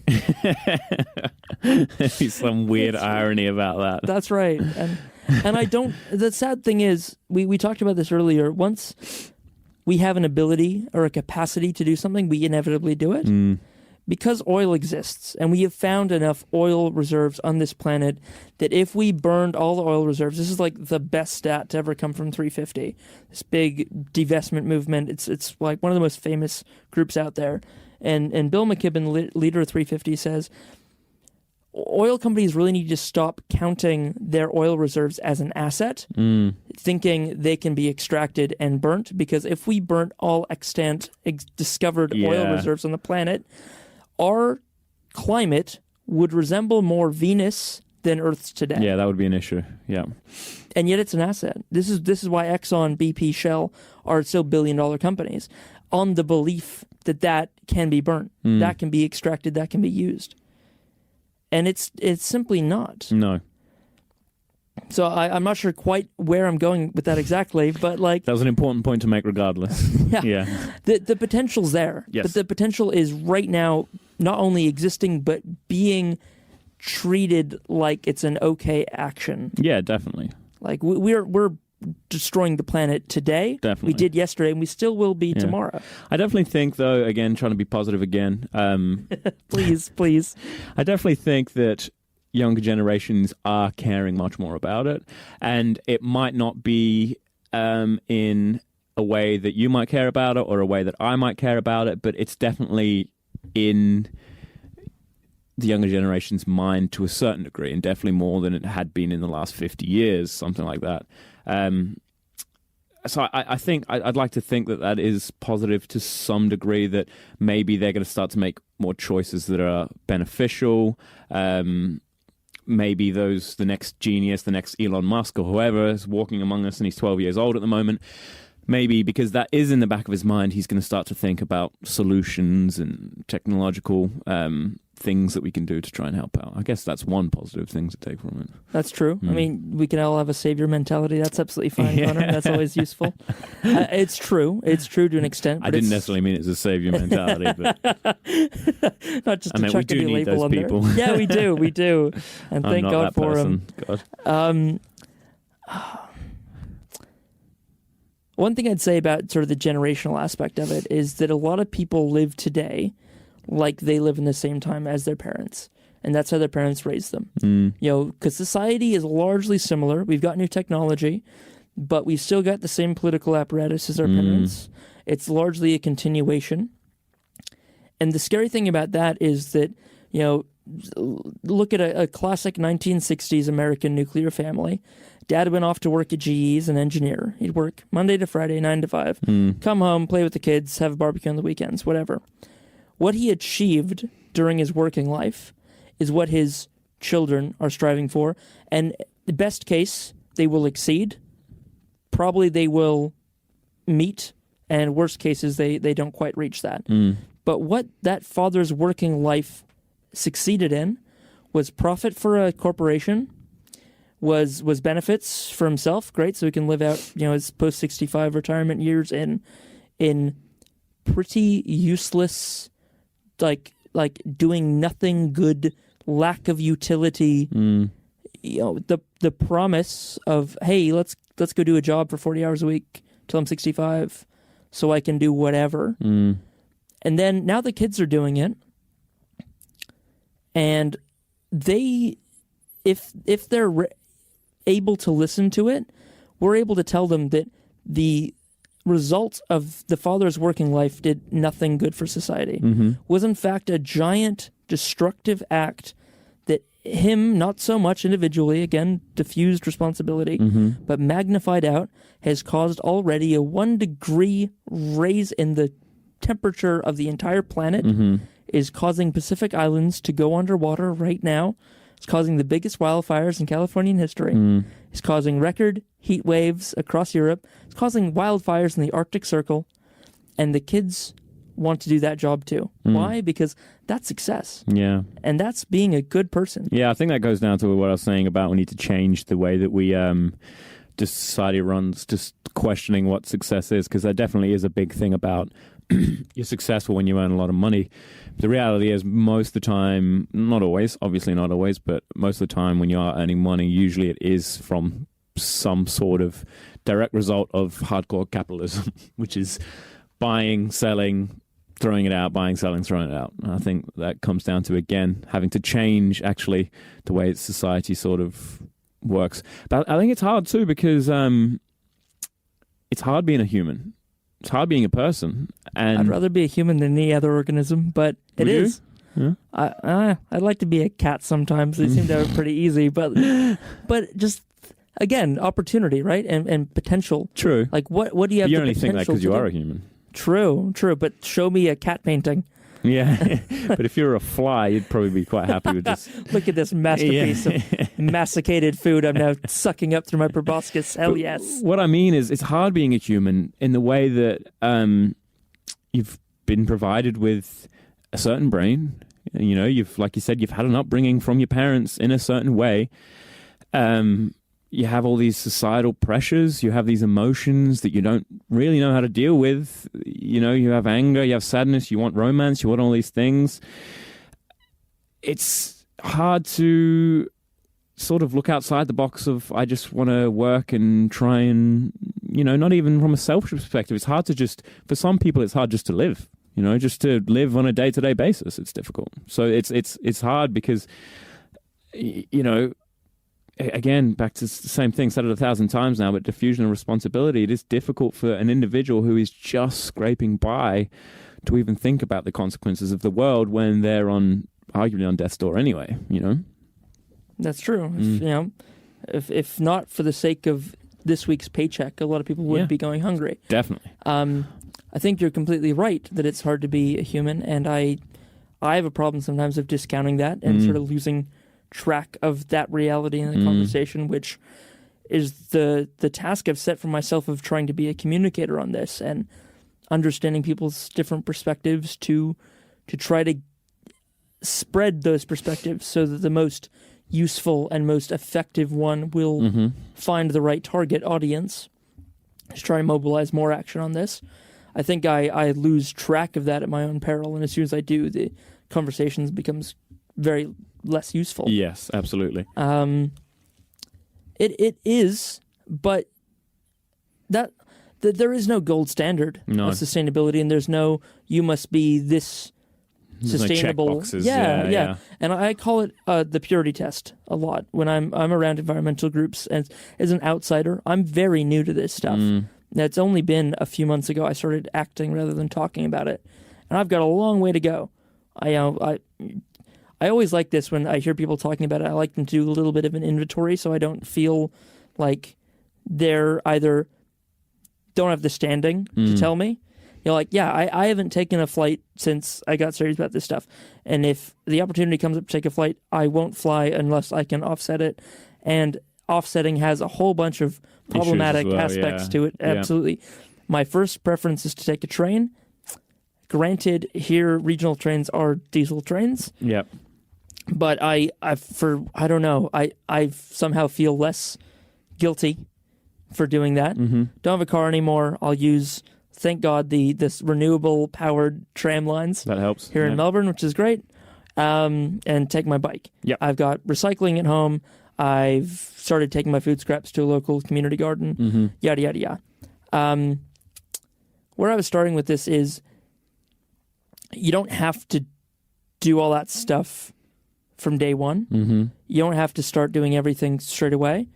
There'd be some weird irony about that. That's right. And I don't, the sad thing is, we talked about this earlier, once we have an ability or a capacity to do something, we inevitably do it. Because oil exists, and we have found enough oil reserves on this planet that if we burned all the oil reserves, this is like the best stat to ever come from 350, this big divestment movement. It's like one of the most famous groups out there. And Bill McKibben, leader of 350, says oil companies really need to stop counting their oil reserves as an asset, thinking they can be extracted and burnt, because if we burnt all extant discovered oil reserves on the planet, our climate would resemble more Venus than Earth's today. Yeah, that would be an issue. Yeah. And yet it's an asset. This is why Exxon, BP, Shell are still billion-dollar companies, on the belief that can be burnt, that can be extracted, that can be used. And it's simply not. No. So I'm not sure quite where I'm going with that exactly, but like... That was an important point to make regardless. Yeah. The potential's there. Yes. But the potential is right now not only existing, but being treated like it's an okay action. Yeah, definitely. Like, we're destroying the planet today. Definitely. We did yesterday, and we still will be tomorrow. I definitely think, though, again, trying to be positive again. Please. I definitely think that younger generations are caring much more about it, and it might not be in a way that you might care about it or a way that I might care about it, but it's definitely in the younger generation's mind to a certain degree, and definitely more than it had been in the last 50 years, something like that. So I think I'd like to think that is positive to some degree, that maybe they're going to start to make more choices that are beneficial. Maybe the next genius, the next Elon Musk or whoever is walking among us, and he's 12 years old at the moment, maybe because that is in the back of his mind, he's going to start to think about solutions and technological things that we can do to try and help out. I guess that's one positive thing to take from it. That's true. I mean, we can all have a savior mentality. That's absolutely fine, Konner. That's always useful. It's true. It's true to an extent. But I didn't necessarily mean it's a savior mentality, but not just to chuck a new label on people. there. Yeah, we do. And I'm thank not God that for person. him. One thing I'd say about sort of the generational aspect of it is that a lot of people live today like they live in the same time as their parents. and that's how their parents raised them. Because society is largely similar. We've got new technology, but we've still got the same political apparatus as our parents. It's largely a continuation. And the scary thing about that is that, look at a classic 1960s American nuclear family. Dad went off to work at GE as an engineer. He'd work Monday to Friday, 9 to 5. Come home, play with the kids, have a barbecue on the weekends, whatever. What he achieved during his working life is what his children are striving for. And the best case, they will exceed. Probably they will meet. And worst cases, they don't quite reach that. But what that father's working life succeeded in was profit for a corporation, was benefits for himself, great, so he can live out his post-65 retirement years in pretty useless, like doing nothing good, lack of utility. The promise of, hey, let's go do a job for 40 hours a week till I'm 65 so I can do whatever. And then now the kids are doing it, and they, if they're able to listen to it, we're able to tell them that the result of the father's working life did nothing good for society. Was in fact a giant destructive act that him, not so much individually, again, diffused responsibility, but magnified out, has caused already a 1 degree raise in the temperature of the entire planet, is causing Pacific Islands to go underwater right now. It's causing the biggest wildfires in Californian history. It's causing record heat waves across Europe. It's causing wildfires in the Arctic Circle. And the kids want to do that job too. Why? Because that's success. Yeah. And that's being a good person. Yeah, I think that goes down to what I was saying about we need to change the way that we just society runs, just questioning what success is, because that definitely is a big thing about you're successful when you earn a lot of money. The reality is most of the time, not always, obviously not always, but most of the time when you are earning money, usually it is from some sort of direct result of hardcore capitalism, which is buying, selling, throwing it out, buying, selling, throwing it out. And I think that comes down to, again, having to change actually the way society sort of works. But I think it's hard too, because it's hard being a human. It's hard being a person. And I'd rather be a human than any other organism, but it is. Yeah. I'd like to be a cat sometimes. They seem to have it pretty easy, but just, again, opportunity, right? And potential. True. Like, what do you have You the only think that potential because you to are do? a human. True, but show me a cat painting. Yeah. But if you're a fly, you'd probably be quite happy with this. Look at this masterpiece of masticated food I'm now sucking up through my proboscis. Hell But yes. What I mean is, it's hard being a human in the way that you've been provided with a certain brain. You've, like you said, you've had an upbringing from your parents in a certain way. You have all these societal pressures. You have these emotions that you don't really know how to deal with. You have anger, you have sadness, you want romance, you want all these things. It's hard to sort of look outside the box of, I just want to work and try and, not even from a selfish perspective. It's hard to just, for some people, it's hard just to live, just to live on a day-to-day basis. It's difficult. So it's hard because, again, back to the same thing, said it 1,000 times now, but diffusion of responsibility, it is difficult for an individual who is just scraping by to even think about the consequences of the world when they're arguably on death's door anyway, That's true. If not for the sake of this week's paycheck, a lot of people would be going hungry. Definitely. I think you're completely right that it's hard to be a human, and I have a problem sometimes of discounting that and sort of losing track of that reality in the conversation, which is the task I've set for myself of trying to be a communicator on this and understanding people's different perspectives to try to spread those perspectives so that the most useful and most effective one will find the right target audience to try and mobilize more action on this. I think I lose track of that at my own peril, and as soon as I do, the conversations becomes very less useful. Yes, absolutely. It is, but that there is no gold standard of sustainability, and there's no you must be this There's sustainable. No check boxes. Yeah. And I call it the purity test a lot when I'm around environmental groups. And as an outsider, I'm very new to this stuff. It's only been a few months ago I started acting rather than talking about it, and I've got a long way to go. I always like this when I hear people talking about it. I like them to do a little bit of an inventory so I don't feel like they're either don't have the standing to tell me. You're like, yeah, I haven't taken a flight since I got serious about this stuff. And if the opportunity comes up to take a flight, I won't fly unless I can offset it. And offsetting has a whole bunch of problematic aspects to it. Absolutely. My first preference is to take a train. Granted, here regional trains are diesel trains. Yep. But I don't know. I somehow feel less guilty for doing that. Don't have a car anymore. I'll use, thank God, this renewable powered tram lines. That helps here in Melbourne, which is great. And take my bike. Yep. I've got recycling at home. I've started taking my food scraps to a local community garden. Yada yada yada. Where I was starting with this is, you don't have to do all that stuff from day one. You don't have to start doing everything straight away.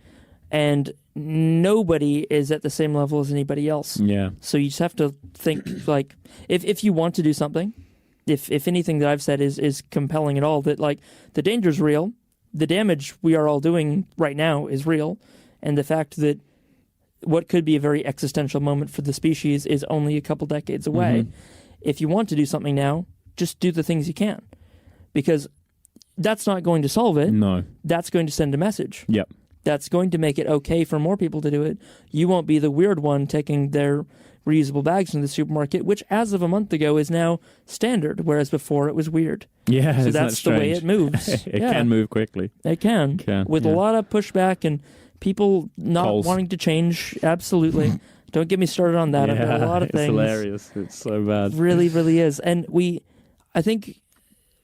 And nobody is at the same level as anybody else. Yeah. So you just have to think, like, if you want to do something, if anything that I've said is compelling at all, that, like, the danger's real, the damage we are all doing right now is real, and the fact that what could be a very existential moment for the species is only a couple decades away. If you want to do something now, just do the things you can. Because that's not going to solve it. No. That's going to send a message. Yep. That's going to make it okay for more people to do it. You won't be the weird one taking their reusable bags in the supermarket, which as of a month ago is now standard, whereas before it was weird. Yeah, so that's the way it moves. It can move quickly. It can. With a lot of pushback and people not wanting to change. Absolutely. Don't get me started on that. I've got a lot of things. It's hilarious. It's so bad. Really, really is. And I think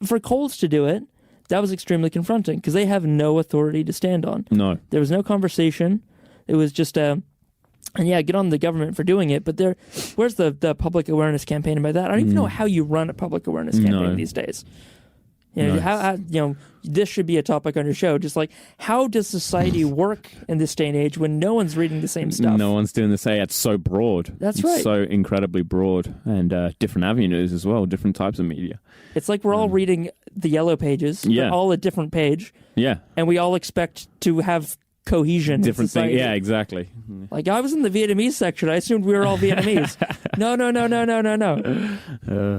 for Coles to do it, that was extremely confronting because they have no authority to stand on. No. There was no conversation. It was just and get on the government for doing it. But where's the public awareness campaign about that? I don't even know how you run a public awareness campaign these days. How this should be a topic on your show. Just like, how does society work in this day and age when no one's reading the same stuff? No one's doing the same. It's so broad. That's right. So incredibly broad, and different avenues as well, different types of media. It's like we're all reading the yellow pages, but all a different page. Yeah. And we all expect to have cohesion. Different thing. Yeah, exactly. Like, I was in the Vietnamese section. I assumed we were all Vietnamese. No.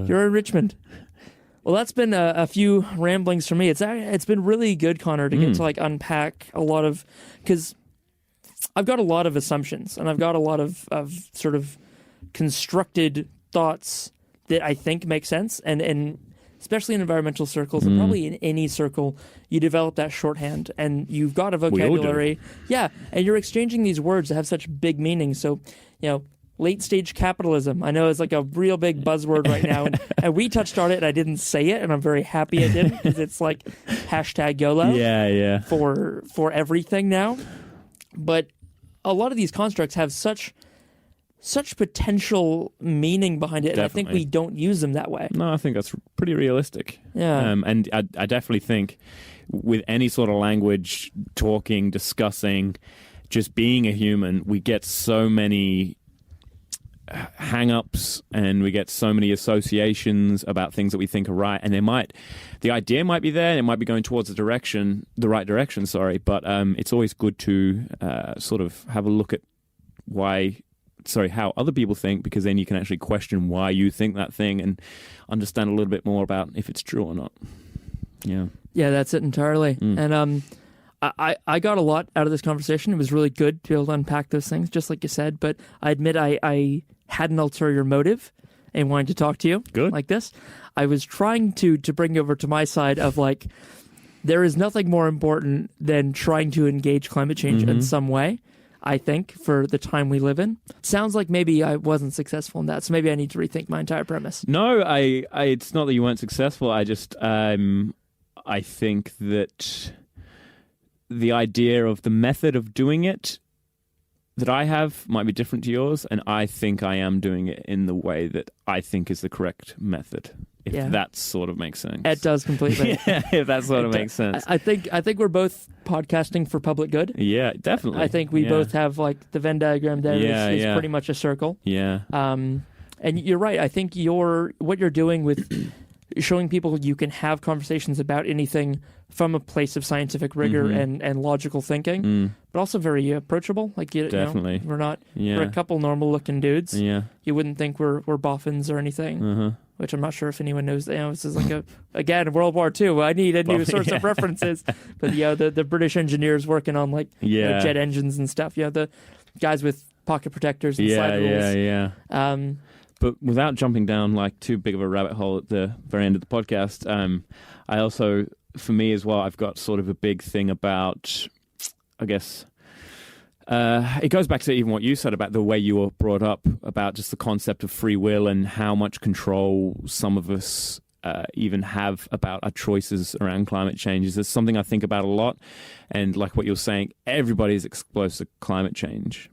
You're in Richmond. Well, that's been a few ramblings for me. It's been really good, Konner, to get to, like, unpack a lot of, because I've got a lot of assumptions and I've got a lot of sort of constructed thoughts that I think make sense, and especially in environmental circles and probably in any circle, you develop that shorthand and you've got a vocabulary. Yeah, and you're exchanging these words that have such big meaning. So, late stage capitalism, I know, is like a real big buzzword right now, and we touched on it and I didn't say it, and I'm very happy I didn't, because it's like hashtag YOLO for everything now. But a lot of these constructs have such potential meaning behind it, and I think we don't use them that way. No, I think that's pretty realistic. Yeah. And I definitely think with any sort of language, talking, discussing, just being a human, we get so many hang-ups and we get so many associations about things that we think are right, and the idea might be there and it might be going towards the right direction, but it's always good to sort of have a look at how other people think, because then you can actually question why you think that thing and understand a little bit more about if it's true or not. Yeah, that's it entirely. And I got a lot out of this conversation. It was really good to be able to unpack those things, just like you said, but I admit I had an ulterior motive in wanting to talk to you like this. I was trying to bring you over to my side of, like, there is nothing more important than trying to engage climate change in some way, I think, for the time we live in. Sounds like maybe I wasn't successful in that, so maybe I need to rethink my entire premise. No, it's not that you weren't successful. I just, I think that the idea of the method of doing it that I have might be different to yours, and I think I am doing it in the way that I think is the correct method. If that sort of makes sense. It does completely. Yeah, if that sort of makes sense. I think we're both podcasting for public good. Yeah, definitely. I think we both have like the Venn diagram there is pretty much a circle. Yeah. And you're right. I think what you're doing with showing people you can have conversations about anything from a place of scientific rigor and logical thinking, but also very approachable. Like definitely. You know, we're a couple normal looking dudes. Yeah. You wouldn't think we're boffins or anything. Which I'm not sure if anyone knows. This is like again World War II. I need a new source of references. But the British engineers working on jet engines and stuff. The guys with pocket protectors and slide rules. Yeah. But without jumping down too big of a rabbit hole at the very end of the podcast, I also, for me as well, I've got sort of a big thing about, I guess. It goes back to even what you said about the way you were brought up about just the concept of free will and how much control some of us even have about our choices around climate change. It's something I think about a lot. And like what you're saying, everybody's exposed to climate change.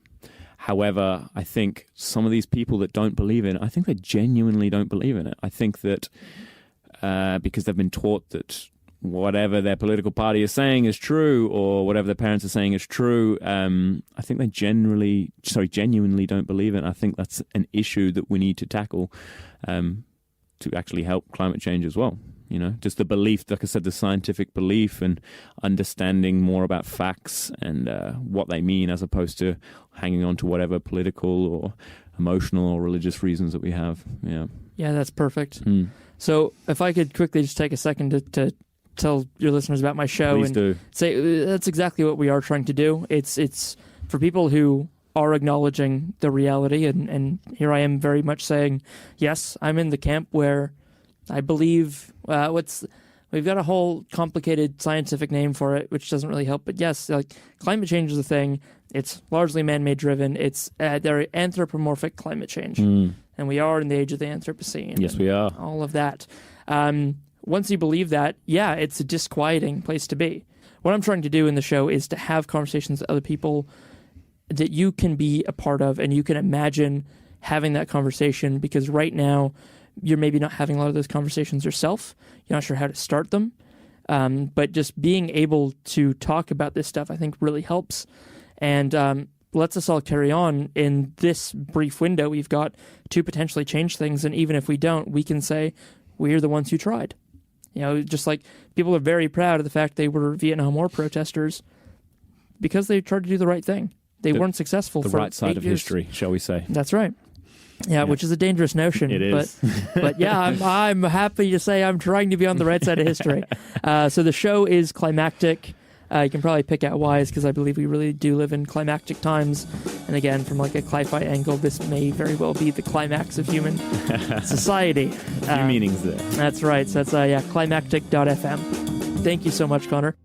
However, I think some of these people that don't believe in it, I think they genuinely don't believe in it. I think that because they've been taught that whatever their political party is saying is true, or whatever their parents are saying is true, I think they genuinely don't believe it. I think that's an issue that we need to tackle to actually help climate change as well. Just the belief, like I said, the scientific belief and understanding more about facts and what they mean, as opposed to hanging on to whatever political or emotional or religious reasons that we have. Yeah, that's perfect. So if I could quickly just take a second to tell your listeners about my show. Please do. Say that's exactly what we are trying to do. It's for people who are acknowledging the reality, and here I am very much saying, yes, I'm in the camp where I believe we've got a whole complicated scientific name for it, which doesn't really help. But yes, climate change is a thing. It's largely man-made driven. It's they're anthropomorphic climate change, and we are in the age of the Anthropocene. Yes, we are. All of that. Once you believe that, it's a disquieting place to be. What I'm trying to do in the show is to have conversations with other people that you can be a part of, and you can imagine having that conversation, because right now you're maybe not having a lot of those conversations yourself. You're not sure how to start them. But just being able to talk about this stuff, I think, really helps, and lets us all carry on in this brief window we've got to potentially change things. And even if we don't, we can say we're the ones who tried. Just like people are very proud of the fact they were Vietnam War protesters because they tried to do the right thing. They weren't successful for 8 years. The right side of history, shall we say. That's right. Yeah, which is a dangerous notion. It is. But I'm happy to say I'm trying to be on the right side of history. So the show is Climactic. You can probably pick out why, is because I believe we really do live in climactic times. And again, from a cli-fi angle, this may very well be the climax of human society. A few meanings there. That's right. So that's climactic.fm. Thank you so much, Konner.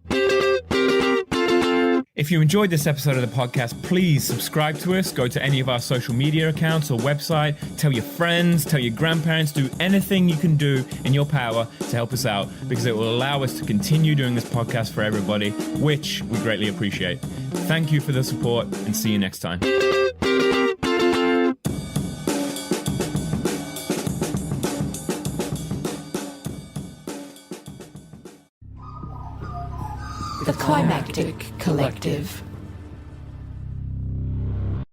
If you enjoyed this episode of the podcast, please subscribe to us, go to any of our social media accounts or website, tell your friends, tell your grandparents, do anything you can do in your power to help us out, because it will allow us to continue doing this podcast for everybody, which we greatly appreciate. Thank you for the support, and see you next time. The Climactic Collective.